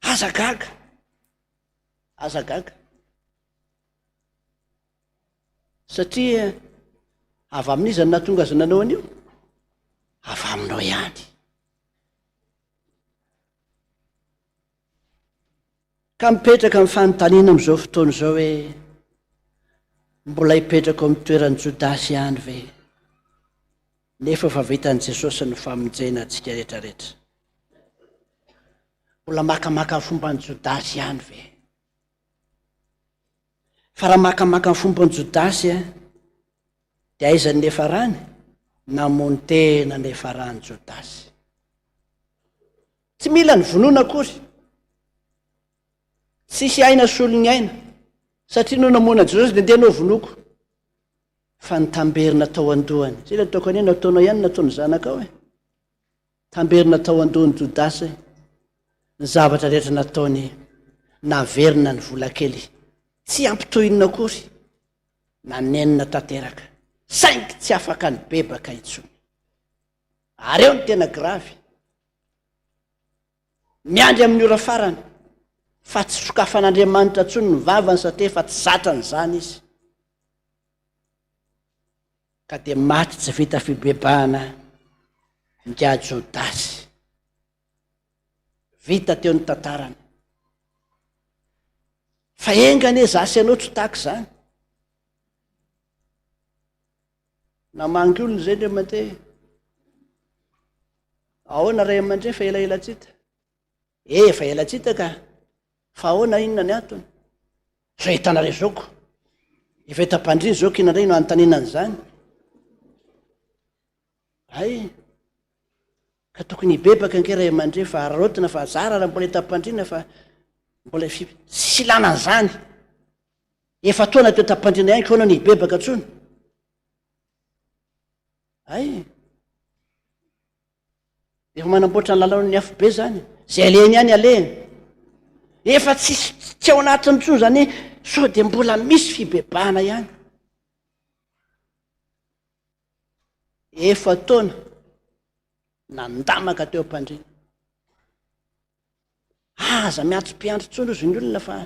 Azagaga. Azagaga. Satria avy amin'iza ny nahatonga azy nanao an'io? Avy aminao ihany. Ka mipetraka amin'ny fanontaniana am'izao fotoana izao hoe mbola hipetraka amin'ny toeran'ny Jodasy ihany ve? Nefa fa vitan'i Jesosy ny famonjena antsika rehetrarehetra. Mbola makamaka ny fomban'i Jodasy ihany ve? Fa raha makamaka ny fomban'i Jodasy dia aiza ny nefa rany? Namony tena nefa rany Jodasy. Tsy mila ny vonoana akory. Tsisy aina solony aina. Satria no namona Jesosy dia ndeha vonoko. Fa nitamberina tao andohany. Zay ilay ataoko an'iny nataonao ihany nataony zanakao e. Tamberina tao andohany Jodasy ny zavatra rehetra nataony naverina ny vola kely. Tsy ampitohinina akory. Nanenina tanteraka. Saingy tsy afaka ny bebaka intsony. Ary eo ny tena gravy. Miandry amin'ny ora farany. Fa tsy sokafan'Andriamanitra intsony ny vavany satria fa tsy zatrany zany izy. Ka dia maty tsy vita fibebahana nga Jodasy. Vita teo ny tantarany. Fa engane zasy anao tsy tahaka zany. Namangy olona zay ndray aman-dreny. Ahoana ray aman-dreny fa elaela tsita? Fa ela tsita ka. Fa ahoana inona ny antony? zao hitanareo zaoko efa etam-pandriny zao kinandray no anontaninany zany ay ka tokony hibebaka ankera amandre fa ararotina fa zara raha mbola etam-pandrina fa mbola sy ilanan' zany efa taona teo etam-pandrina ihany koanao ny hibebaka tsony ay efa manamboatra ny lalao ny afobe zany zay aleny ihany aleny efa tsy ao anatiny tsony zany sao de mbola misy fibebahana ihany efa taona nandamaka teo am-pandrina aza miatso mpiandry tsony ozy ny olona fa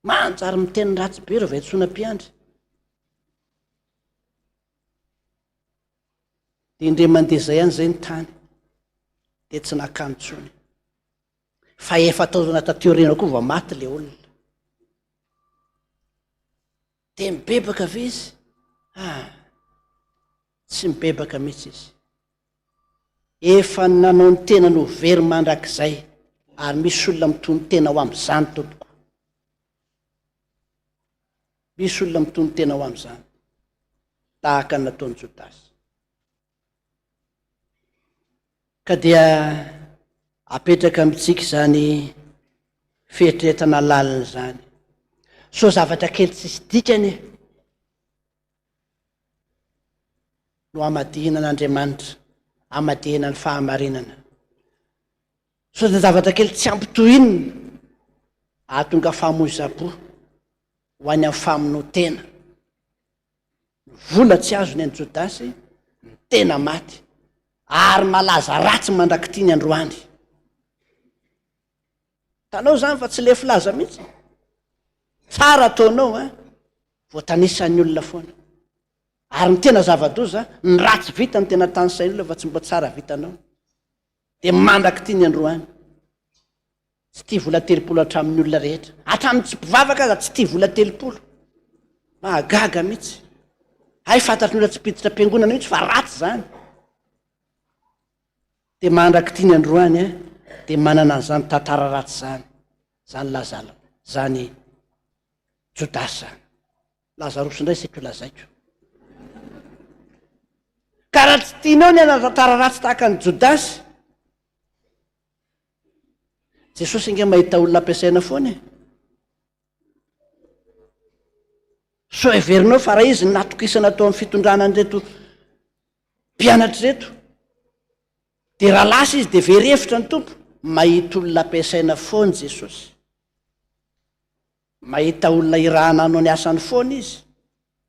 manjary miteny ratsy be reo vaitsoina mpiandry de indre mandeha zay ihany zay ny tany de tsy nakany tsony fa efa taona tateorena koa va maty le olona de mibebaka ve izy tsy mibebaka mihitsy izy efa nanao ny tena no very mandrak'izay ary misy olona mitony tena ho am'izany tompoko misy olona mitony tena ho am'izany tahaka ny nataony Jodasy ka dia apetraka amitsika zany fieritreretana lalina zany so zavatra kely tsisy dikany no amadinan'Andriamanitra amadihana ny fahamarinana so da zavatra kely tsy ampitohinina ahatonga fahamoiza-po ho any amin'ny famonotena vola tsy azony any Jodasy ny tena maty ary malaza ratsy mandraky ny androany tanao zany fa tsy le filaza mihitsy tsara ataonao voatanisan'ny olona foana ary ny tena zava-doza ny ratsy vita ny tena tany sain'olona fa tsy mbo tsara vitanao de mandraky ny androany tsy tia vola 30 hatramin'ny olona rehetra hatramin'ny tsy mpivavaka aza tsy tia vola 30 mahagaga mihitsy hay fantatry ny olona tsy piditra am-piangonana mihitsy fa ratsy zany de mandraky ny androany de manana an'izany tantara ratsy zany zany lazala zany Jodasy zany Lazarosy indray sitro lazaiko ka raha tsy tianao ny ana tantara ratsy tahaka ny Jodasy Jesosy inge mahita olona ampiasaina foana so everinao fa raha izy natokisana atao amin'ny fitondrana an'ireto mpianatra reto de raha lasa izy de verefitra ny tompo mahita olona ampiasaina foana Jesosy mahita olona irahana anao ny asany foana izy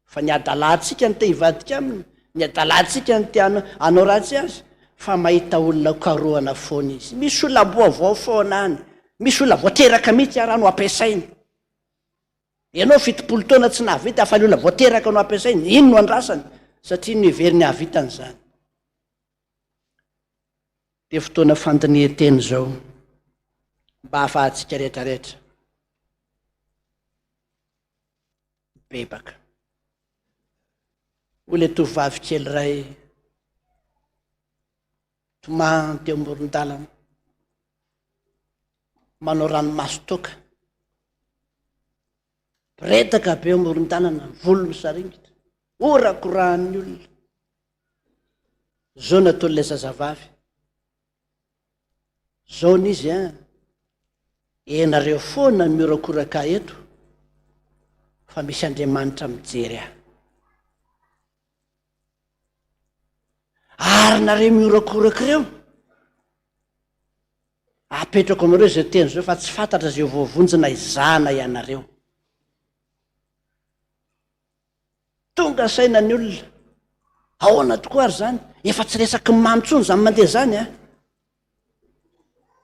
fa ny adalantsika ny te hivadika aminy ny adalantsika ny te anao ratsy azy fa mahita olona karohana foana izy misy olona boavao foana any misy olona voateraka mihitsy araha no ampiasaina ianao 70 taona tsy nahavita fa ny olona voateraka no ampiasaina ino no andrasany satria no heveriny havitany zany de fotoana fandinihan-teny zao mba hahafahantsika rehetrarehetra bebaka ole tovavy kely ray tomany teo amoron-dalana manao ranomaso toka piretaka be amoron-dalana ny volo misaringitra orakorahan'ny olona zao nataon'ilay zazavavy zao n'izy enareo foana miorakoraka eto fa misy Andriamanitra mijery ary nareo miorakoraka ireo apetrako amareo zay teny zao fa tsy fantatra zay voavonjina izana ianareo tonga saina ny olona ahoana tokoa ary zany efa tsy resaky mamitsony zany mandeha zany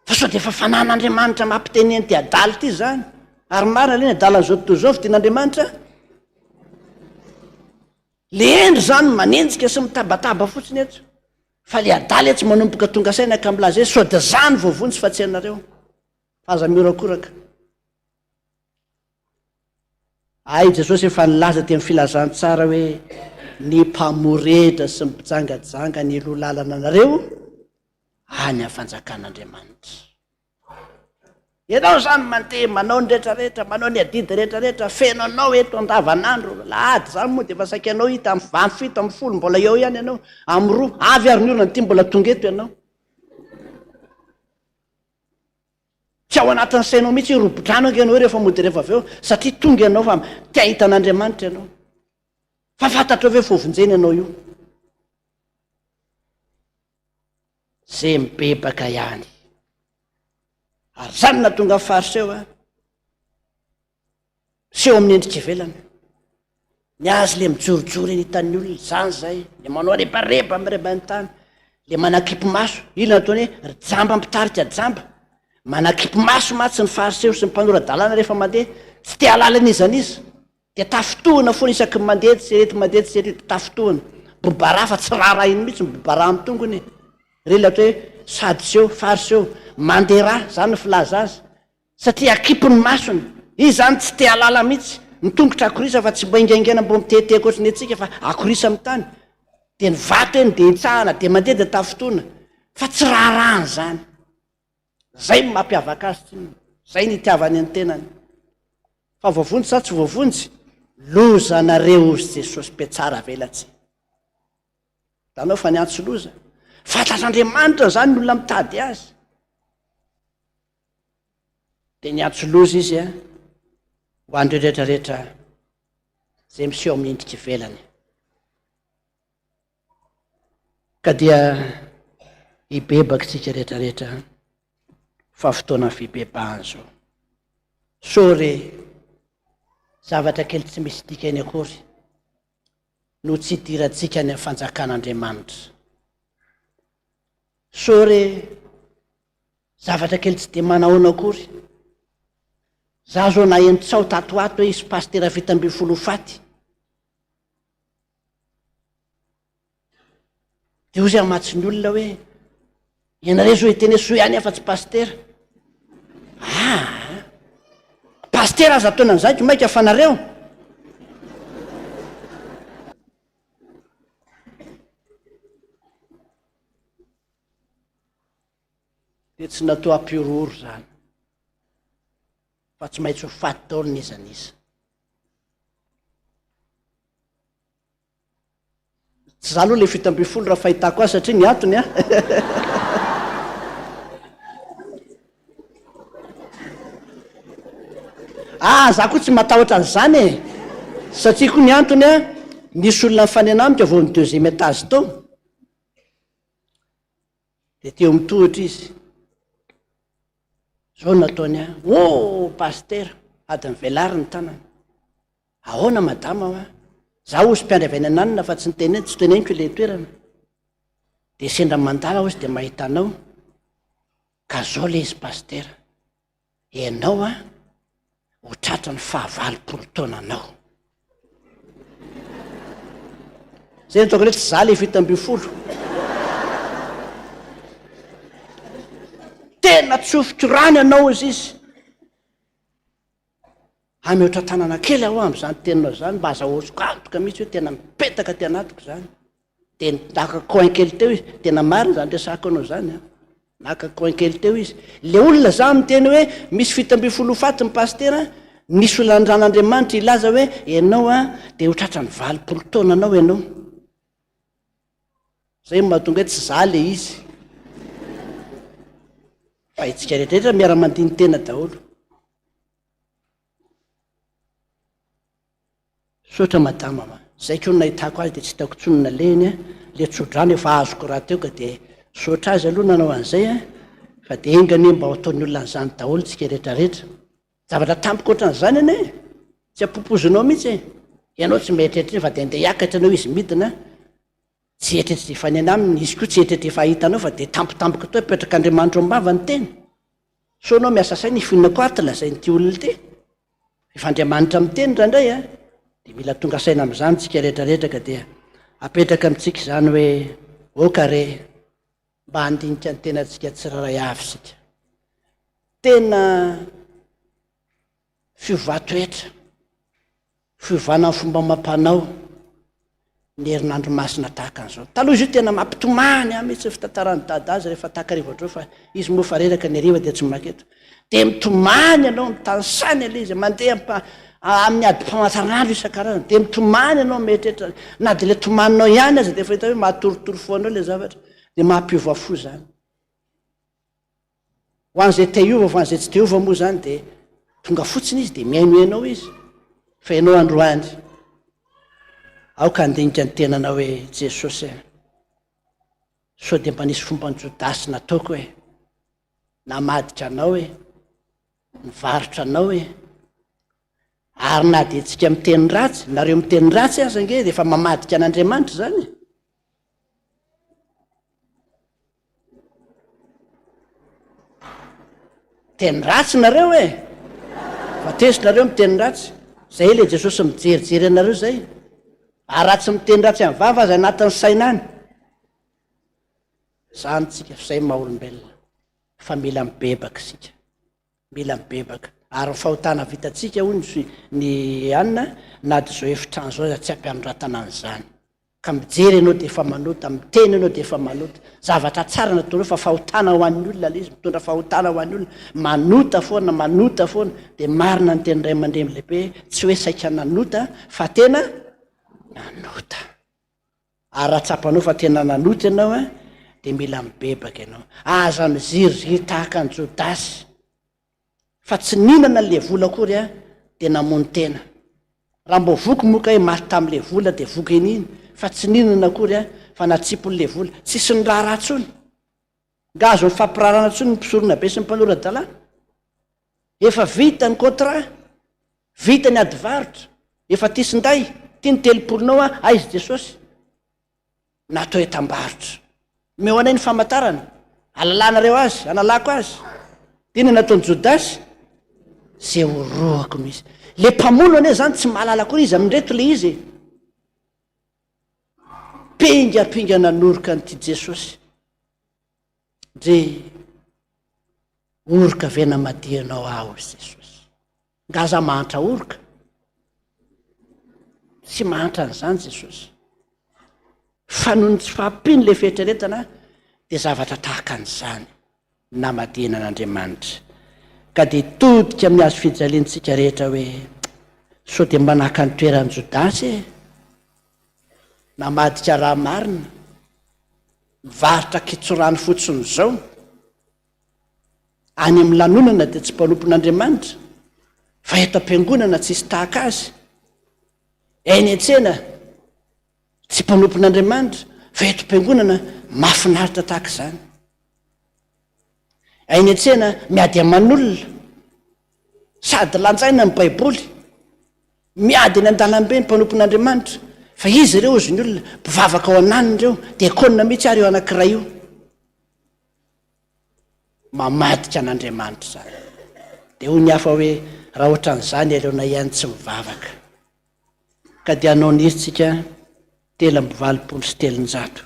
fa sao de efa fanan'Andriamanitra mampiteneny ty adaly ty zany ary marina le ny adalan'izao tontolo zao fiten'Andriamanitra le endry zany manenjika sy mitabataba fotsiny eto fa le adaly tsy manomboka tonga saina ka milaza hoe sao de zany voavonjy fa tsy ianareo fa aza miorakoraka ay Jesosy efa nilaza ty amin'ny filazany tsara hoe ny mpamoredra sy mipijangajanga ny elo lalana anareo any amin'ny fanjakan'Andriamanitra ianao zany mandeha manao ny rehetrarehetra manao ny adidy rehetrarehetra feno anao eto andavanandro lahady zany moa de fa saky anao hita amy vamy fito amy folo mbola eo ihany ianao amy roa avy ary ny olona ty mbola tonga eto ianao tsy ao anatin'ny sainao mihitsy robodrano ange anao rehefa mody rehefa avy eo satria tonga ianao fa tia hitan'Andriamanitra ianao fa fantatra hoe fovinjeny ianao io zay mibebaka ihany ary zany na tonga fariseo a seho amin'ny endrika ivelany ny azy le mijorojoro eny hitan'ny olona zany zay le manao rebareba amirebany tany le manakipy maso ilona ataony hoe jamba mpitarika jamba manakipy maso matsy ny fariseo sy ny mpanorad-dalàna rehefa mandeha tsy te alalan'izanizy de tafitohana foana isaky mandeha tserety mandeha tserety tafitohana bobara fa tsy raharaha iny mihitsy bobara amin'ny tongony re la ohatra hoe sadiseo fariseo mandeha raha zany ny filaza azy satria akipy ny masony izy zany tsy te alala mihitsy nitongotra akorisa fa tsy mba ingaingana mbo miteheteko ohatrany atsika fa akorisa amy tany de ny vato eny de hitsahana de mandeha de tafitoana fa tsy raharahany zany zay mampiavaka azy tsy zay nitiavany any tenany fa voavonjy sa tsy voavonjy loza nareo ozy Jesosy pe tsara velatsy tanao fa niantso loza fantatr'Andriamanitra zany ny olona mitady azy de niantso loza izy a ho andreo rehetrarehetra zay miseho amin'ny endrika ivelany ka dia hibebaka tsika rehetrarehetra fa fotoana fibebahany zao sore zavatra kely tsy misy dika eny akory no tsy hidirantsika any amin'ny fanjakan'Andriamanitra sore zavatra kely tsy de manahoana akory za zao na enitsao tatoato hoe isy pastera vita amby folo faty de ozy amatsiny olona hoe ianareo zao hiteny soa ihany afa tsy pastera pastera aza ataona an'izay ko maika fanareo de tsy natao ampiororo zany fa tsy maintsy ho faty taolo nizanisa tsy za aloha le fito amby folo raha fahitako azy satria ny antony za koa tsy matahotra an'izany e satria koa ny antony nisy olona mifanenamika vao ny deuxième étage tao de teo mitohatra izy zao nataony paster adiny velary ny tanany ahoana madama a za ozy mpiandriavana ananina fa tsy niteny tsy teneniko le toerana de sendra mandala ozy de mahitanao ka zao le izy pastera ianao ho tratra ny fahavalopolo taona anao zay nitaoko rehetra za le fito amby folo tena tsofotro rany anao izy izy amy oatra tanana kely aho am'izany teninao zany mba azahotsoko antoka mihitsy hoe tena mipetaka ty anatiko zany de naka coin kely teo izy tena mariny zany resako anao zany naka coin kely teo izy le olona za miteny hoe misy fito amby folo faty ny pastera nisy olona andran'Andriamanitra ilaza hoe ianao de ho tratra ny valopolo taona anao ianao zay mahatonga hoe tsy za le izy fa itsika rehetrarehetra miara-mandiny tena daholo sotra madama zay ko nahitako azy de tsy hitako tsonona leny le tsodrano efa azoko raha teo ka de sotra azy aloha nanao an'izay fa de engany mba ataony olona n'izany daholo tsika rehetrarehetra zavatra tampoko ohatran'izany ane tsy ampopozinao mihitsy ianao tsy mieritreritra fa de andeha hiakatra anao izy midina tsy eritreritry de fanena aminy izy koa tsy eritreritry efa hitanao fa de tampotampoka to petraka Andriamanitra ombava ny teny so anao miasa saina ifinako aty lazainy ty olona ty efa Andriamanitra miteny raindray de mila tonga saina am'izany tsika rehetrarehetra ka dia apetraka amitsika zany hoe okare mba handinika ny tena tsika tsiraray avy sika tena fiovatoetra fiovana ny fomba mampanao ny herinandro masina tahaka an'izao taloha izy io tena mampitomany mihitsy fitantarany dada azy rehefa tahakariva otrao fa izy moa fa reraka ny ariva dia tsy maketo de mitomany ianao mitanysainy ala izy mandeha amin'ny ady mpamantarandro isan-karazany de mitomany ianao mehetrehtra na de le tomaninao ihany azy de efa hita hoe mahatorotoro foanao le zavatra de mahampiova fo zany ho an'izay te hiova ho an'izay tsy te hiova moa zany de tonga fotsiny izy de miainoenao izy fa ianao androany aoka andinika ny tenana hoe Jesosy sao de mba nisy fomba ny Jodasy nataoko hoe namaditra anao hoe nivarotra anao hoe ary na de tsika miteny ratsy nareo miteny ratsy aza nge de efa mamadika an'Andriamanitra zany teny ratsy nareo hoe fa tesy nareo miteny ratsy zay le Jesosy mijerijery anareo zay ary ratsy miteny ratsy amin'ny vava azy anatin'ny sainany zany tsika zay maha-olombelona fa mila mibebaka sika mila mibebaka ary ny fahotana vitatsika hoy ny anina na de zao efitrano zao tsy ampianoratana an'izany ka mijery ianao de efa manota miteny ianao de efa manota zavatra tsara nataonao fa fahotana ho an'ny olona le izy mitondra fahotana ho an'ny olona manota foana de marina ny teny ray aman-dreny lehibe tsy hoe saika nanota fa tena nanota ary raha tsapanao fa tena nanota ianao de mila mibebaka ianao aza miziriziry tahaka ny Jodasy fa tsy ninana le vola akory de namony tena raha mbo voky moka hoe maty tamin'le vola de voky ininy fa tsy ninana akory fa natsipon'le vola tsisy ny raha ratsony nga azo ny fampirarana tsony ny mpisorona be sy ny mpanora-dalàna efa vita ny contrat vita ny adivarotra efa tisinday tia ny telopolonao aizy Jesosy natao etam-barotra meo anay ny famantarana alalanareo azy analako azy tena nataony Jodasy zay oroako misy le mpamono ane zany tsy mahalala akory izy amin'reto le izy pingapinga nanoroka nyty Jesosy dre oroka vena madianao aho Jesosy ngaza mahantra oroka tsy mahantra an'izany Jesosy fa noho ny tsy fahampiny le fieritreretana de zavatra tahaka an'izany namadina an'Andriamanitra ka de todika amin'ny azo fijaliantsika rehetra hoe sao de manaka ny toeran'ny Jodasy namadika raha marina mivarotra kitsorano fotsiny zao any amin'ny lanonana de tsy mpanompon'Andriamanitra fa eto am-piangonana tsisy tahaka azy eny an-tsena tsy mpanompon'Andriamanitra fa eto am-piangonana mahafinaritra tahaka izany eny an-tsena miady aman'olona sady lanjaina ny baiboly miady ny an-dalambe ny mpanompon'Andriamanitra fa izy ireo ozy ny olona mpivavaka ao ananiny ireo de konina mihitsy ary eo anankiray io mamadika an'Andriamanitra zany de hoy ny hafa hoe raha ohatran'izany aleona ihany tsy mivavaka ka dia anao nisitsika telo amby valopolo sy telonjato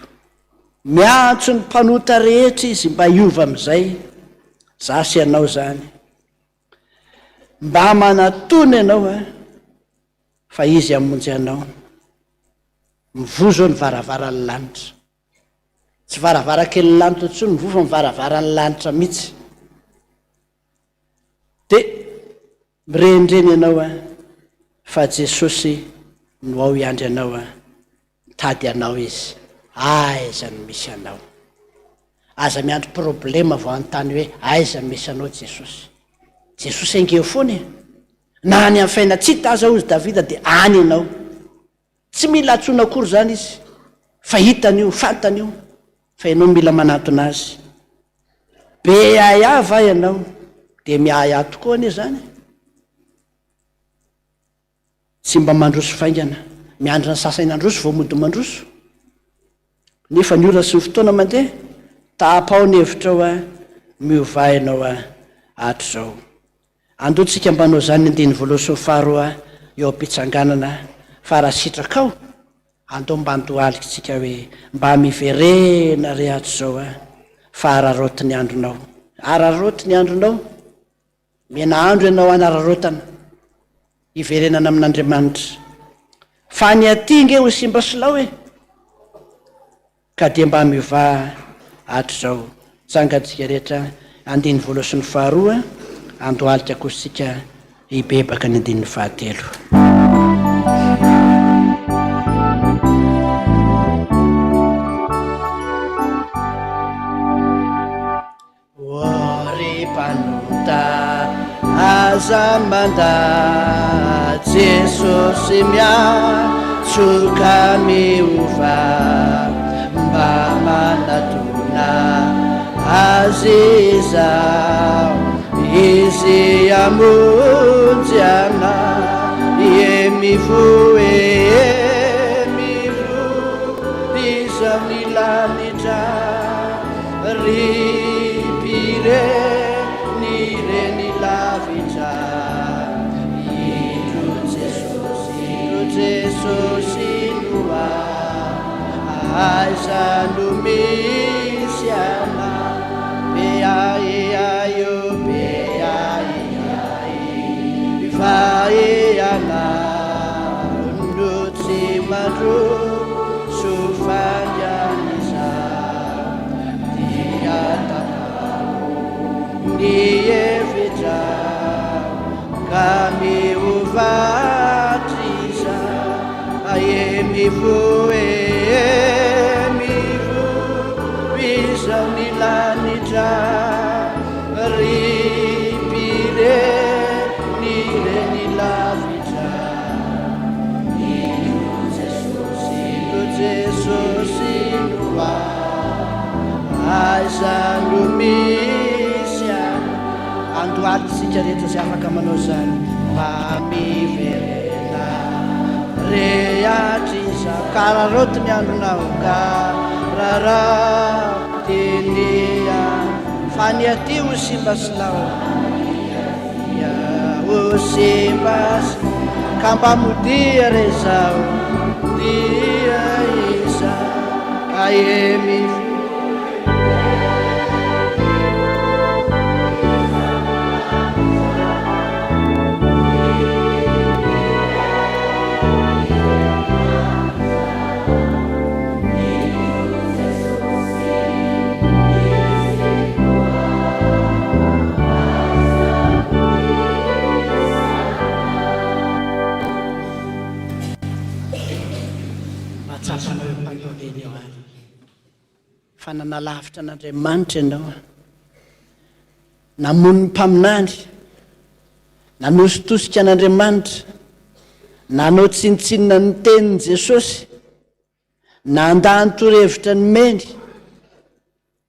miantso ny mpanota rehetra izy mba hiova amin'izay zasy ianao zany mba manatona ianao fa izy amonjy anao mivozo ny varavaran'ny lanitra tsy varavaran-kely lanitra tsony mivoa fa mivaravaran'ny lanitra mihitsy de mirendreny ianao fa Jesosy no ao iandry anao tady anao izy aiza no misy anao aza miandry problema vao anontany hoe aiza no misy anao Jesosy Jesosy angeo foana na any amin'ny faina tsy taza ozy Davida de any ianao tsy mila atsona akory zany izy fa hitan'io fantan'io fa ianao mila manatona azy be aiava ianao de miaya tokoa anie zany tsy mba mandroso faingana miandry ny sasany androso vao mody mandroso nefa ny ora sy ny fotoana mandeha tapao ny hevitra ao miovainao ato zao andotsika mbanao zany andiny voaloha sy ny faharoa eo am-pitsanganana fa raha sitrakao andao mba andohalika tsika hoe mba miverena re ato zao fa araroty ny andronao araroty ny andronao mena andro ianao any ararotana hiverenana amin'Andriamanitra fa ny aty nge ho simba silao e ka dia mba miva hatr'izao tsangatsika rehetra andiny voalo sy ny faharoa andohalika kositsika hibebaka ny andiny fahatelo. Orepanota azamanda Jesosy miatsoka miova mba manatona azy izao izy amonjy ana emivoe emivo iza milanitra ripire ni reny lavitra indro Jesosy noa aiza no misy ana beaeaio beaeai vaeana no tsy mandro sofanyaniza ni evitra ka miovatriza aemivoe emivo bisa nilanitra ripire ni reny lavitra ino Jesosy noa aiza no misy andohalitsika rehetra zay afaka manao zany mba miverena rehatriza kararoty ny andronao ka rarah tenia fa ny aty ho simba silao ho simbas ka mba modia re zao dia isa aemi fanana lavitra an'Andriamanitra ianao namono ny mpaminany nanositosika an'Andriamanitra nanao tsinitsinina ny tenin'i Jesosy nandany torohevitra ny meny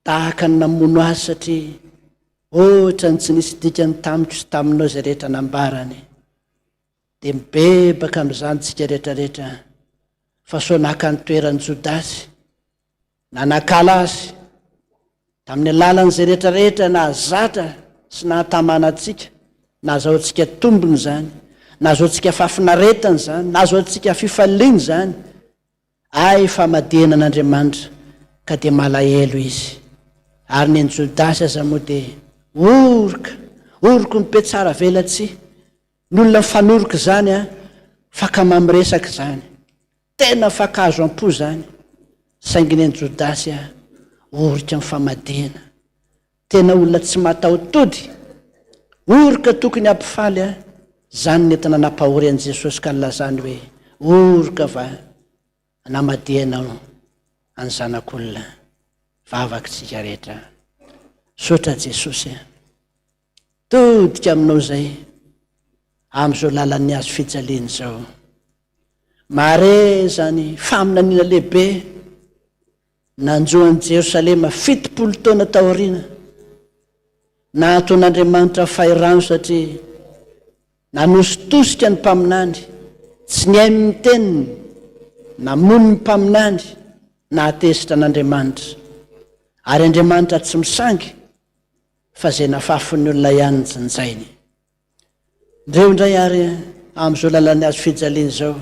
tahaka ny namono azy satria ohatra ny tsy nisy dikany tamiko sy taminao zay rehetra nambarany dia mibebaka amin'izany tsika rehetrarehetra fa so naka ny toeran'ny Jodasy nanakala azy tamin'ny alalan'izay rehetrarehetra nahazatra sy nahatamana antsika nahazahoantsika tombony zany nahazahoantsika fafinaretany zany nahazahoantsika fifaliany zany ay famadihana an'Andriamanitra ka dia malahelo izy ary ny Jodasy aza moa dia oroka mipetsara velatsy n'olona mifanoroka zany fakamaminresaka zany tena fakazo am-po zany sainginy ny Jodasy orika ny famadihana tena olona tsy mataotody oroka tokony ampifaly zany nentina nampahory an' Jesosy ka nylazany hoe oroka va namadihanao any zanak'olona vavakytsika rehetra sotra Jesosy todika aminao zay am'izao lalan'ny azo fijaliany zao mare zany faminaniana lehibe nanjoan'i Jerosalema 70 taona taoriana nahataon'Andriamanitra fairano satria nanositosika ny mpaminany tsy ny hay ny teniny namono ny mpaminany nahatezitra an'Andriamanitra ary Andriamanitra tsy misangy fa zay nafafon'ny olona ihany ny janjainy ndreo indray ary am'izao lalan'ny azo fijaliany zao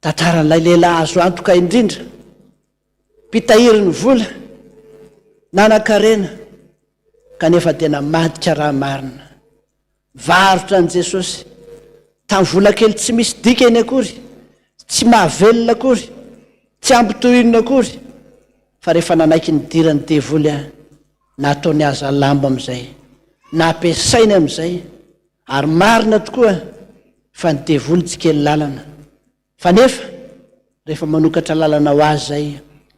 tantaran'ilay lehilahy azo antoka indrindra mpitahiry ny vola nanan-karena kanefa tena madika raha marina varotra an' Jesosy tamin'ny vola kely tsy misy dika eny akory tsy mahavelona akory, tsy ampitohirina akory, fa rehefa nanaiky ny dirany devoly a nataony aza lambo amin'izay, nampiasainy amin'izay, ary marina tokoa fa ny devoly tsy kely lalana, fa nefa rehefa manokatra lalana ho azy zay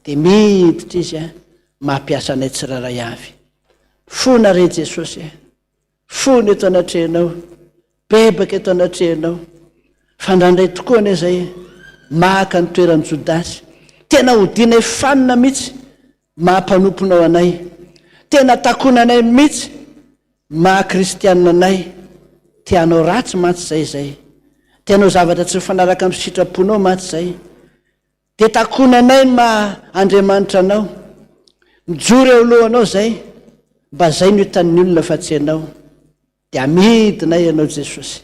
dia miditra izy a mampiasa anay tsiraray avy. Fona re Jesosy, fona eto anatrehanao, bebaka eto anatrehanao, fandrandray tokoa ane zay maka ny toeran'ny Jodasy, tena hodinay fanina mihitsy mampanomponao anay, tena takona anay mihitsy maha-kristianina anay, tianao ratsy mantsy zay, tianao zavatra tsy mifanaraka amin'ny sitraponao mantsy zay, dia takona anay maha-Andriamanitra anao, mijoro eo alohanao zay, mba zay no hitan'ny olona fa tsy ianao. Dia amidinay ianao Jesosy,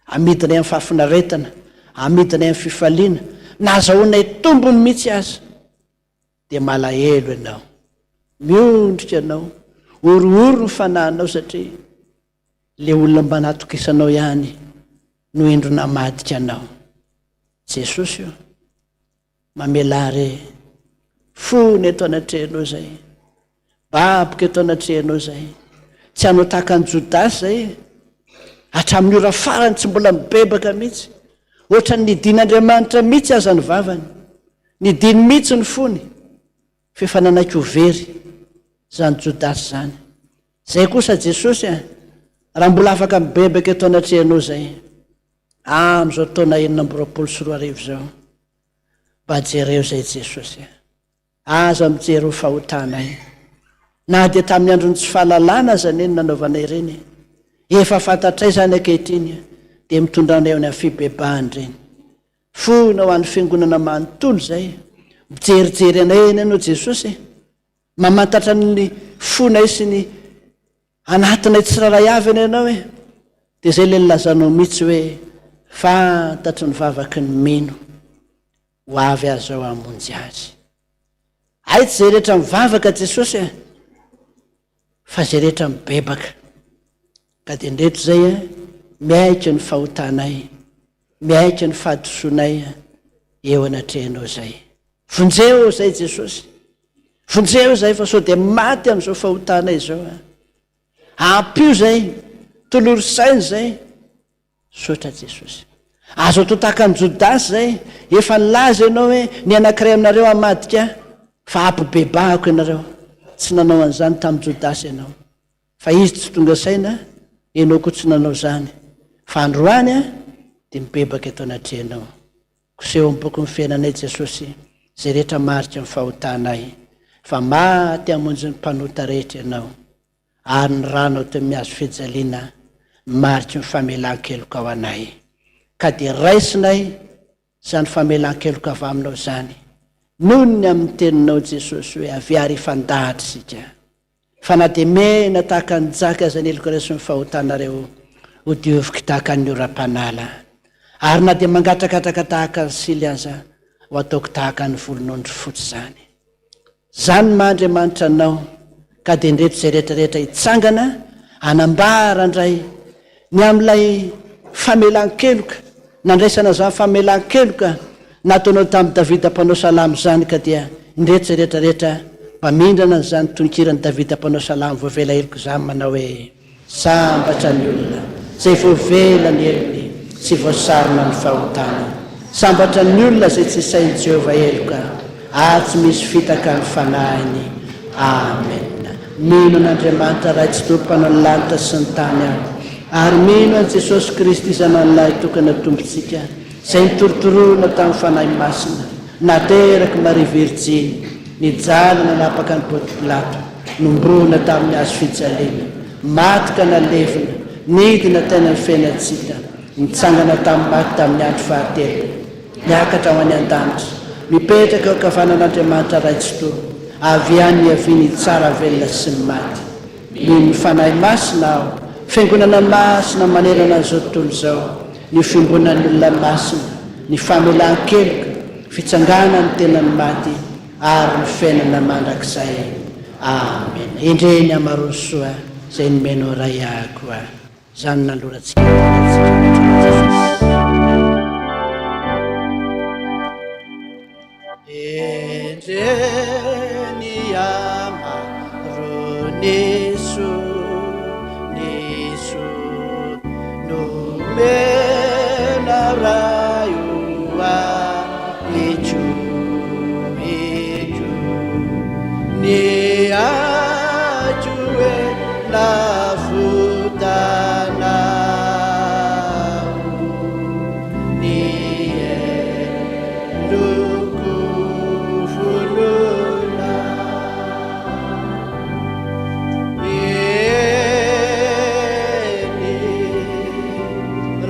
amidinay amin'ny fahafinaretana, amidinay amin'ny fifaliana, nazahoanay tombony mihitsy aza, dia malahelo ianao, miondrika ianao, orooro ny fanahinao, satria le olona mba natokisanao ihany no endro namadika anao. Jesosy io mamelare fony eto anatrehanao zay, baboka eto anatrehanao zay, tsy hanao tahaka ny Jodasy zay, hatramin'ny ora farany tsy mbola mibebaka mihitsy, ohatra ny nidin'Andriamanitra mihitsy aza ny vavany, nidiny mihitsy ny fony, fefa nanaiky ho very zany Jodasy zany. Zay kosa Jesosy raha mbola afaka mibebaka eto anatrehanao zay, amin'izao taona 2024 zao, mba jereo zay Jesosy, aza mijery ho fahotanay, na dia tamin'ny androny tsy fahalalana zany eny nanaovanay ireny, efa fantatray zany ankehitriny dia mitondranay any amin'ny fibebahany ireny. Fona ho an'ny fiangonana manontolo zay, mijerijery anay eny ianao Jesosy, mamantatra ny fona sy ny anatinay tsiraray avy any ianao dia zay le nilazanao mihitsy hoe fantatry ny vavaky ny mino ho avy azao hamonjy azy. Ay tsy zay rehetra mivavaka Jesosy fa zay rehetra mibebaka, ka dia ndreto zay miaiky ny fahotanay, miaiky ny fahadisoanay eo anatrehanao zay. Vonjeo zay Jesosy, vonjeo zay fa sao dia maty amin'izao fahotanay zao, ampio zay, toloro sainy zay, sotra Jesosy. Azo atao tahaka ny Jodasy zay, efa nilaza ianao hoe ny anankiray aminareo hamadika, fa ampibebahako ianareo. Tsy nanao an'izany tamin'ny Jodasy ianao, fa izy tsy tonga saina, ianao koa tsy nanao zany, fa androany dia mibebaka eto anatrehanao. Koseho amin'ny boky ny fiainanay Jesosy, zay rehetra marika ny fahotanay, fa maty hamonjy ny mpanota rehetra ianao, ary ny ranao teo mihazo fijaliana marika ny famelan-keloka ao anay, ka dia raisinay zany famelan-keloka avy aminao zany, noho ny amin'ny teninao Jesosy hoe aviary ifandahatra isika, fa na dia mena tahaka ny jaka aza ny eloka resy ny fahotanareo ho diovika tahaka ny oram-panala, ary na dia mangatrakatraka tahaka ny sily aza ho ataoko tahaka ny volon'ondry fotsy zany. Zany Andriamanitra anao, ka dia ndreto zay rehetrarehetra hitsangana hanambara indray ny amin'ilay famelan-keloka, nandraisana zany famelan-keloka nataonao tamin'ny Davida mpanao salamo zany, ka dia ndreto zay rehetrarehetra mpamindrana n'izany tononkirany Davida mpanao salamo voavela eloko zany manao hoe sambatra ny olona zay voavela ny elony sy voasarona ny fahotana, sambatra ny olona zay tsy sain'i Jehovah eloka, ary tsy misy fitaka ny fanahiny. Amen. Mino an'Andriamanitra ray tsy tompo-panao ny lanitra sy ny tany ary mino an' Jesosy Kristy zananylahy tokana tompontsika, zay nitorotoroana tamin'ny fanahy masina, nateraky Maria Virjiny, nijalina napaka ny Ponty Pilato, nombrona tamin'ny hazo fijaliana, maty ka nalevina, nidina tena ny fiainatsika, nitsangana tamin'ny maty tamin'ny andro fahatelo, niakatra ho any an-danitra, mipetraka kavanan'Andriamanitra ray tsy tompo, avy any hiaviany tsara velona sy ny maty. Ny fanahy masina aho, fiangonana masina manerana an'izao tontolo zao, ny fimbonan'ny olona masina, ny famelan-keloka, fitsangana ny tenany maty, ary ny fiainana mandrakizay. Amen. Endreny amaroany soa zay nomenao ray ahako zany nalorantsika. Nisu Numena Rayua Ichu Ni Ajue La Futana Ni Luku Fulula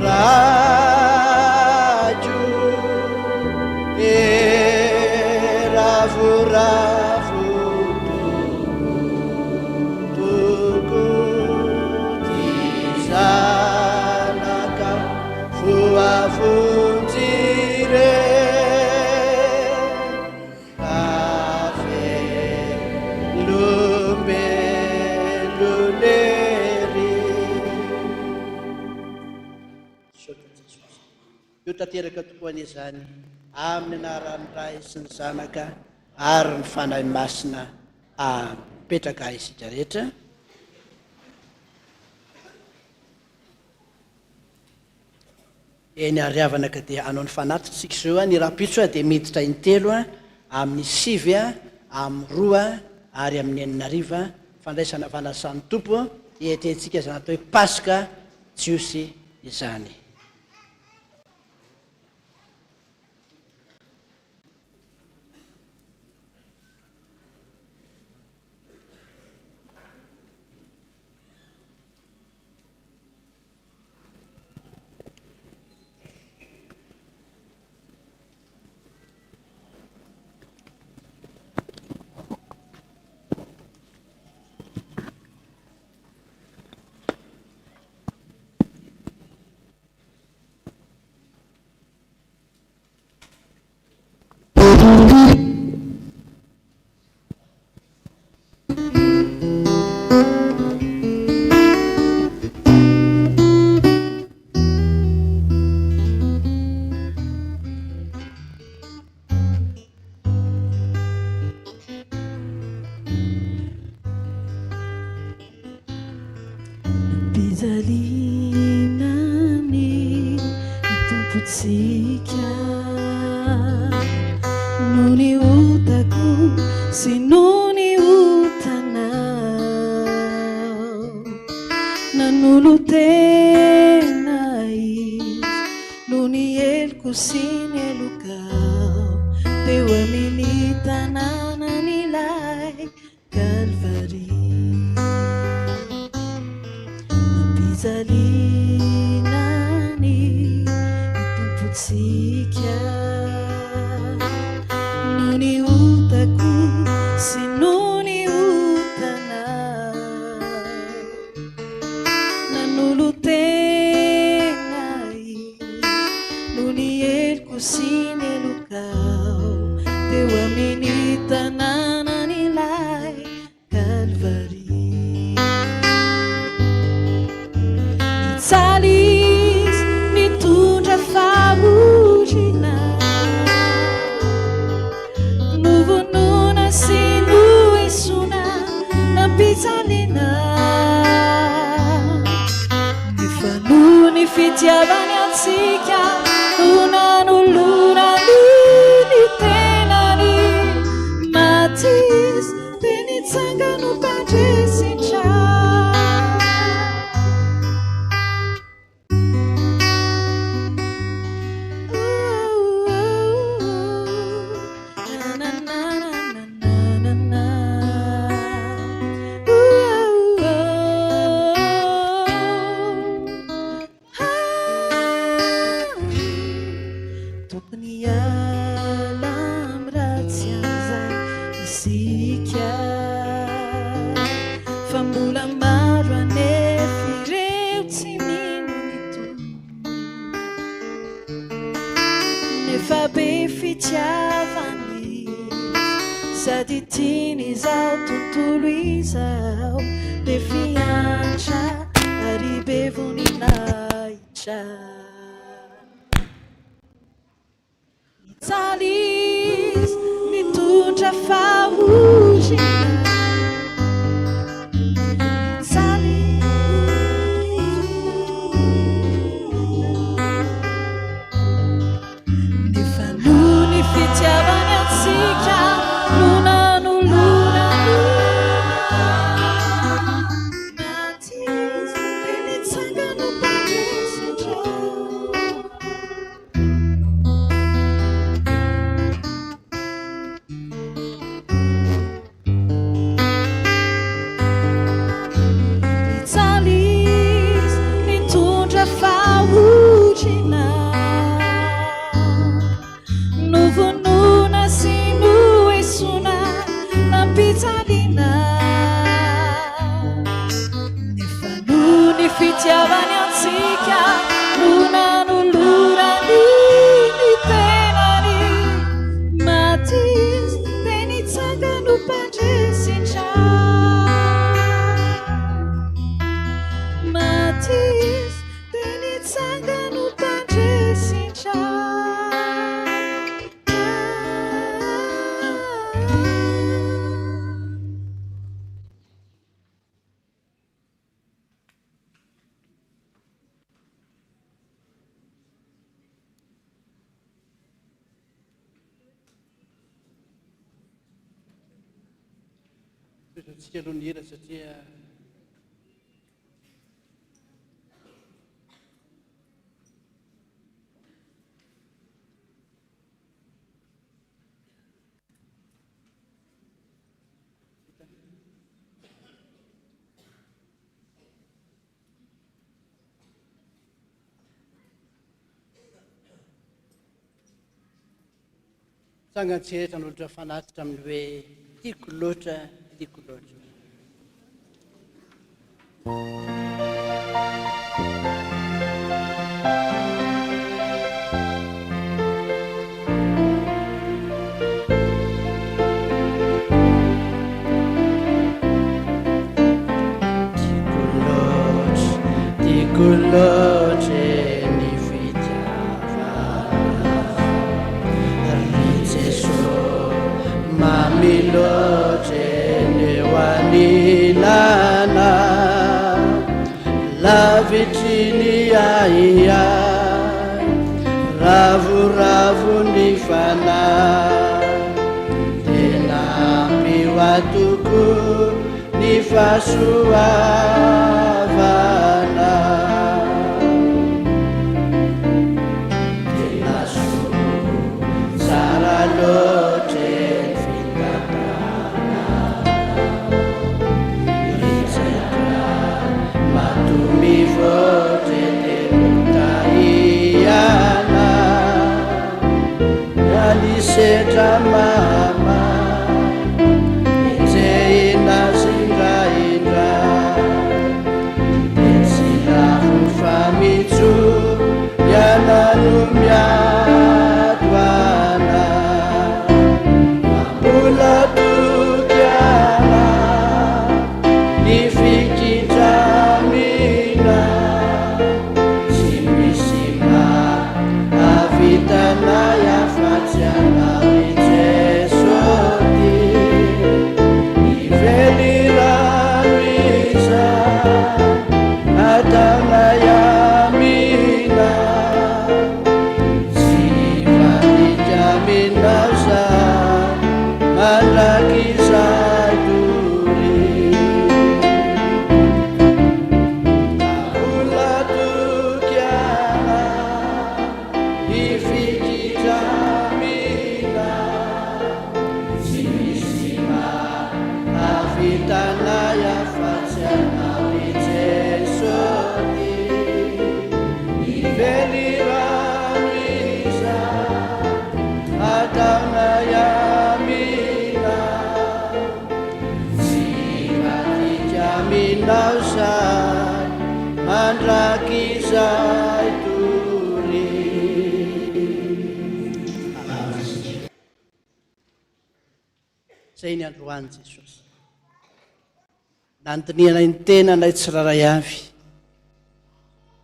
Raju Ravu Tuku Tizanaka Fuafunzire Kafe Lumbe Luneri Io tanteraka tokoa an'izany amin'ny anaran'ny Ray sy ny Zanaka ary ny fanahy masina apetraka isika rehetra. Eny ariavana ka dia anao ny fanatitsika zao ny rapitso dia miditra intelo amin'ny 7 amin'ny 2 ary amin'ny 9 fandraisana fanasan'ny tompo ietentsika izany atao hoe Pasika Jiosy izany. Bizalinani tumputsika nuni utaku sinuni utanau nanulutenai nuni elku sinelukau tewa militanana nilai Calvary Bizalinani tumputsika nuni utaku sinuni utanai nanulutenai nuni elku sinelukau tewa militanana nilai Calvary Salis mitundra famorina novonona sy noesona nampitsalina ny fitiavany antsika onanolonany ny tenany matis te nitsangano pandresintra Sady tiany izao tontolo izao dia fiantra ary be voninahitra mitsalis mitondra fahorina toetratsika aloha ny hira satria sangatseritra n'olotra fanatitra amin'ny hoe tiako loatra tiako loatra. Tiako loatra ny fitiavana ry Jesosy mamiloatra eo aninana lavitriny aiai ravoravo ny fanahy tena mihoatoko ny fahasoavana tena tsara loatra ny fitatana ritsaika matomivoatra tenotaiana anisetra mama famitso yanano miadoana mbola tokiana ny fikitramina tsy misy mahavitana afatsy anao i Jesosy ivelirano iza ataona yamina tsy vanikaminao za malaky izay tory mbola tokiana ifikitramina tsy misy mahavitana afatsy anao i Jesosy ivelirano iza ataona yamina tsy vanikaminao zay mandraky izay tory. Zay ny androany Jesosy nandiniana ny tena nay tsiraray avy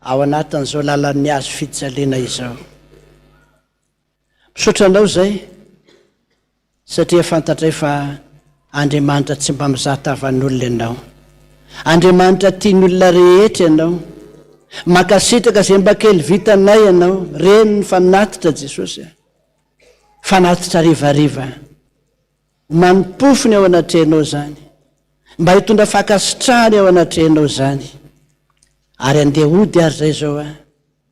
ao anatin'izao lalan'ny azo fijaliana izao. Misaotranao zay satria fantatray fa Andriamanitra tsy mba mizahatavan'olona ianao. Andriamanitra tian'olona rehetra ianao. Makasitraka izay mba kely vitanay ianao. Reny ny fanatitra Jesosy. Fanatitra rivariva. Manimpofony ao anatrehanao zany. Mba hitondra fakasitrahany ao anatrehanao zany. Ary andeha hody ary zay zao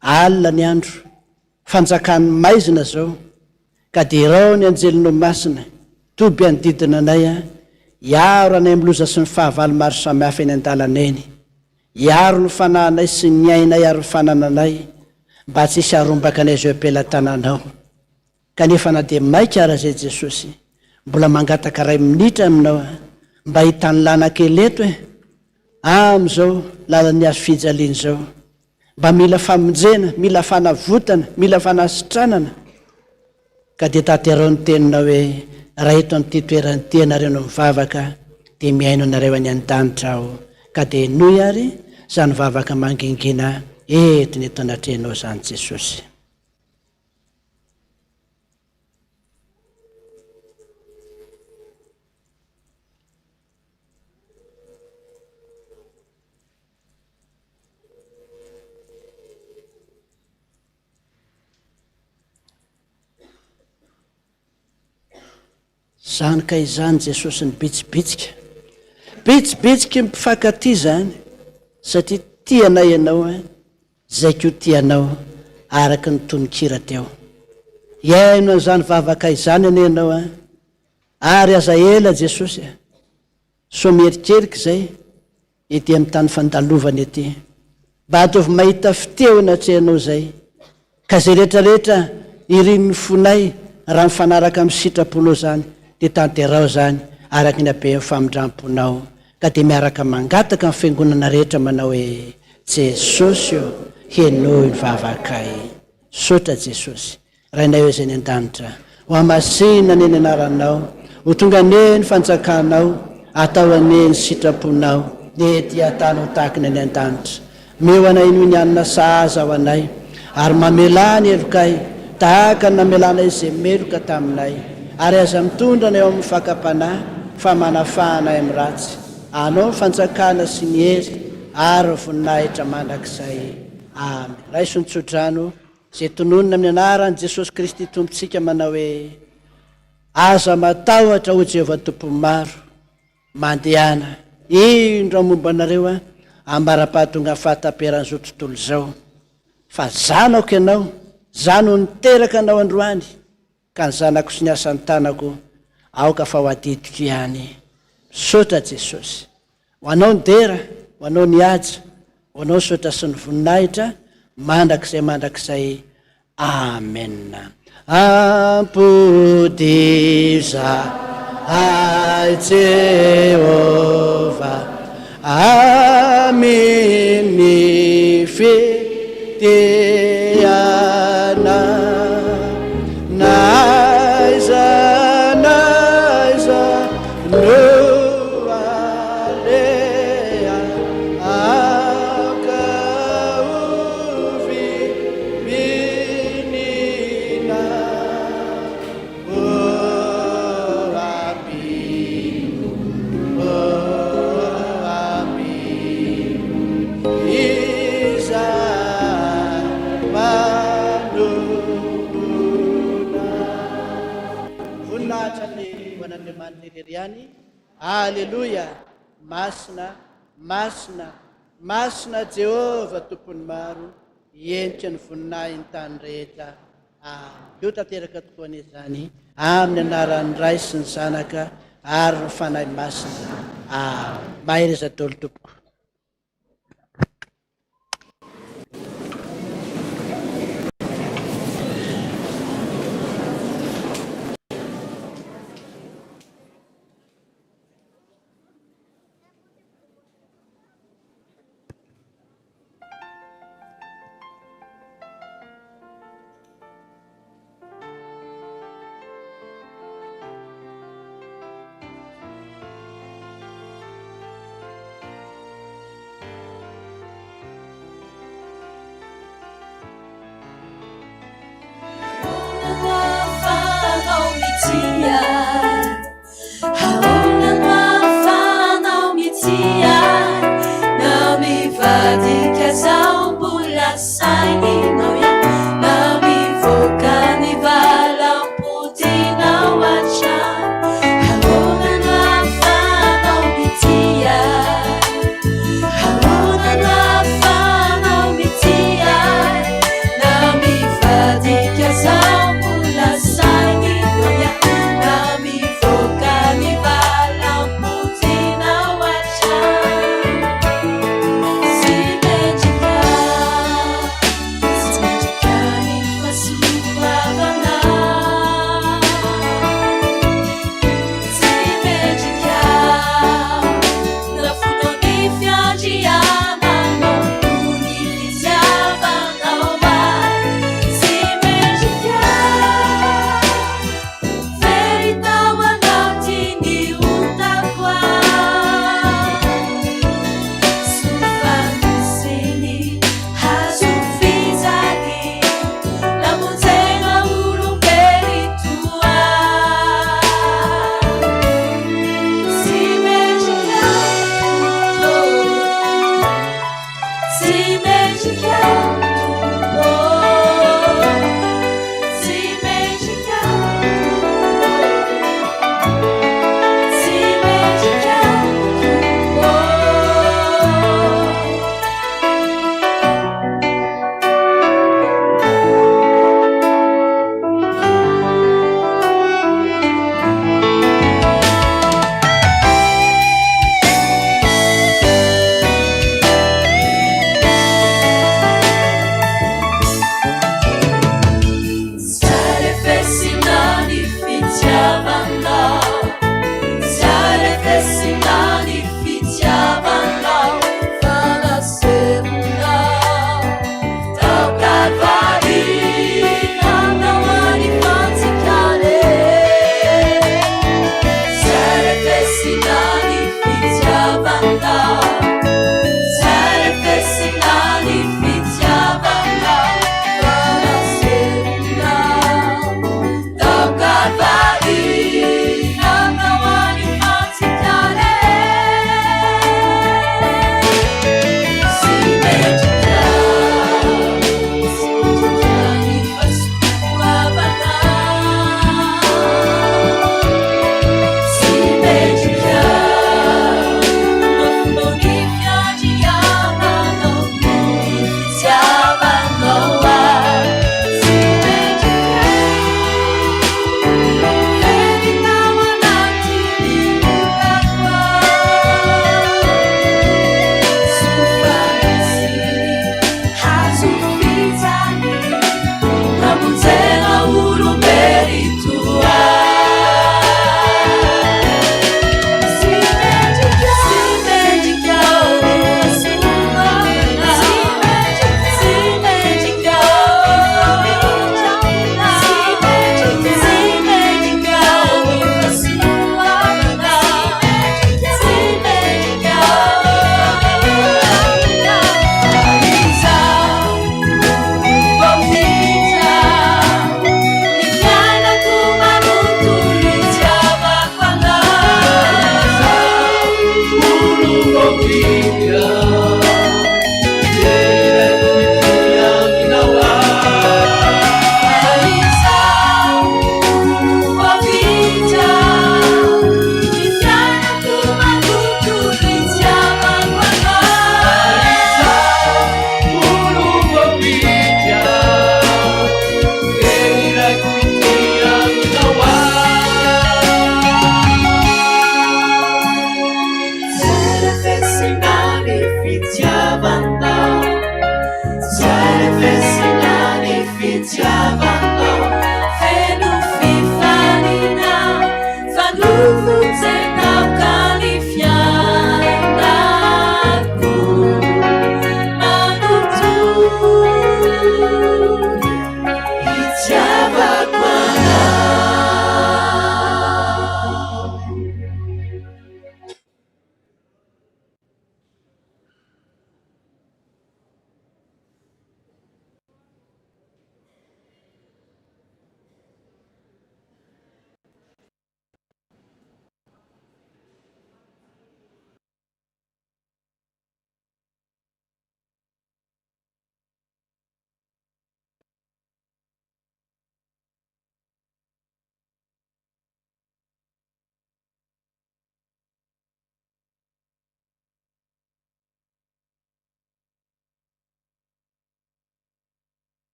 alina ny andro fanjakany maizina zao ka dia irao ny anjelinao masina toby andidina anay iaro anay miloza sy ny fahavalo maro samihafa eny an-dalana eny, iaro ny fanahinay sy ny ainay ary ny fanananay mba tsy hisy harombaka anay zao ampelantananao. Kanefa na dia maika ara zay Jesosy mbola mangataka 2 minitra aminao mba hitany lana kely eto am'izao lalan'ny azo fijaliana zao. Mba mila famonjena, mila fanavotana, mila fanasitranana. Ka dia taterao ny teninao hoe raha eto amin'ity toerany ty ianareo no mivavaka dia miaino anareo any an-danitra ao. Ka dia noy ary zany vavaka mangingina etiny eto anatrehanao zany Jesosy. Zany ka izany Jesosy ny bitsibitsika betsibetsika mpifankaty zany satria tianay ianao a zay ko tianao araky ny tononkira teo iaino an'izany vavaka izany ane ianao a ary aza ela Jesosy a so mierikerika zay ety amin'ny tany fandalovany ety mba ataovy mahita fiteona tsehanao zay ka zay rehetrarehetra irin'ny fonay raha mifanaraka amin'ny sitraponao zany de tanterao zany araky ny abe famindramponao ka de miaraka mangataka amin'ny fiangonana rehetra manao hoe Jesosy o henoy ny vavakay sotra Jesosy rainay hoe zay ny an-danitra ho amasina ny anaranao ho tonga ne ny fanjakanao atao ane ny sitraponao ne tia tany ho tahaka ny any an-danitra meo anay noho ny anina saza ao anay ary mamelany elokay tahaka ny namelana izy zay meloka taminay ary aza mitondra anay eo amin'ny fakapanahy fa manafahanay amin'ny ratsy anao ny fanjakana sy ny hery ary voninahitra mandrakizay amen. Raisonotsodrano zay tononona amin'ny anarany Jesosy Kristy tompontsika manao hoe aza matahotra ho Jehovah tompony maro mandehana indro momba anareo a ambara-pahatonga fahataperan'izao tontolo zao fa zanako ianao zano niteraka anao androany ka ny zanako sy ny asan'ny tanako aoka fa ho adidiko ihany sotra Jesosy ho anao ny dera ho anao ny aja ho anao sotra sy ny voninahitra mandrakizay amen. Ampodiza ai Jehovah amini fitiana naiza nualea akauvi binina Riani. Alleluia. Masina Jehovah tompony maro endrika ny voninahiny ny tany rehetra. Io tanteraka tokoa izany amin'ny anaran'ny Ray sy ny Zanaka ary ny fanahy masina. Mahery izy Daholo tompoko.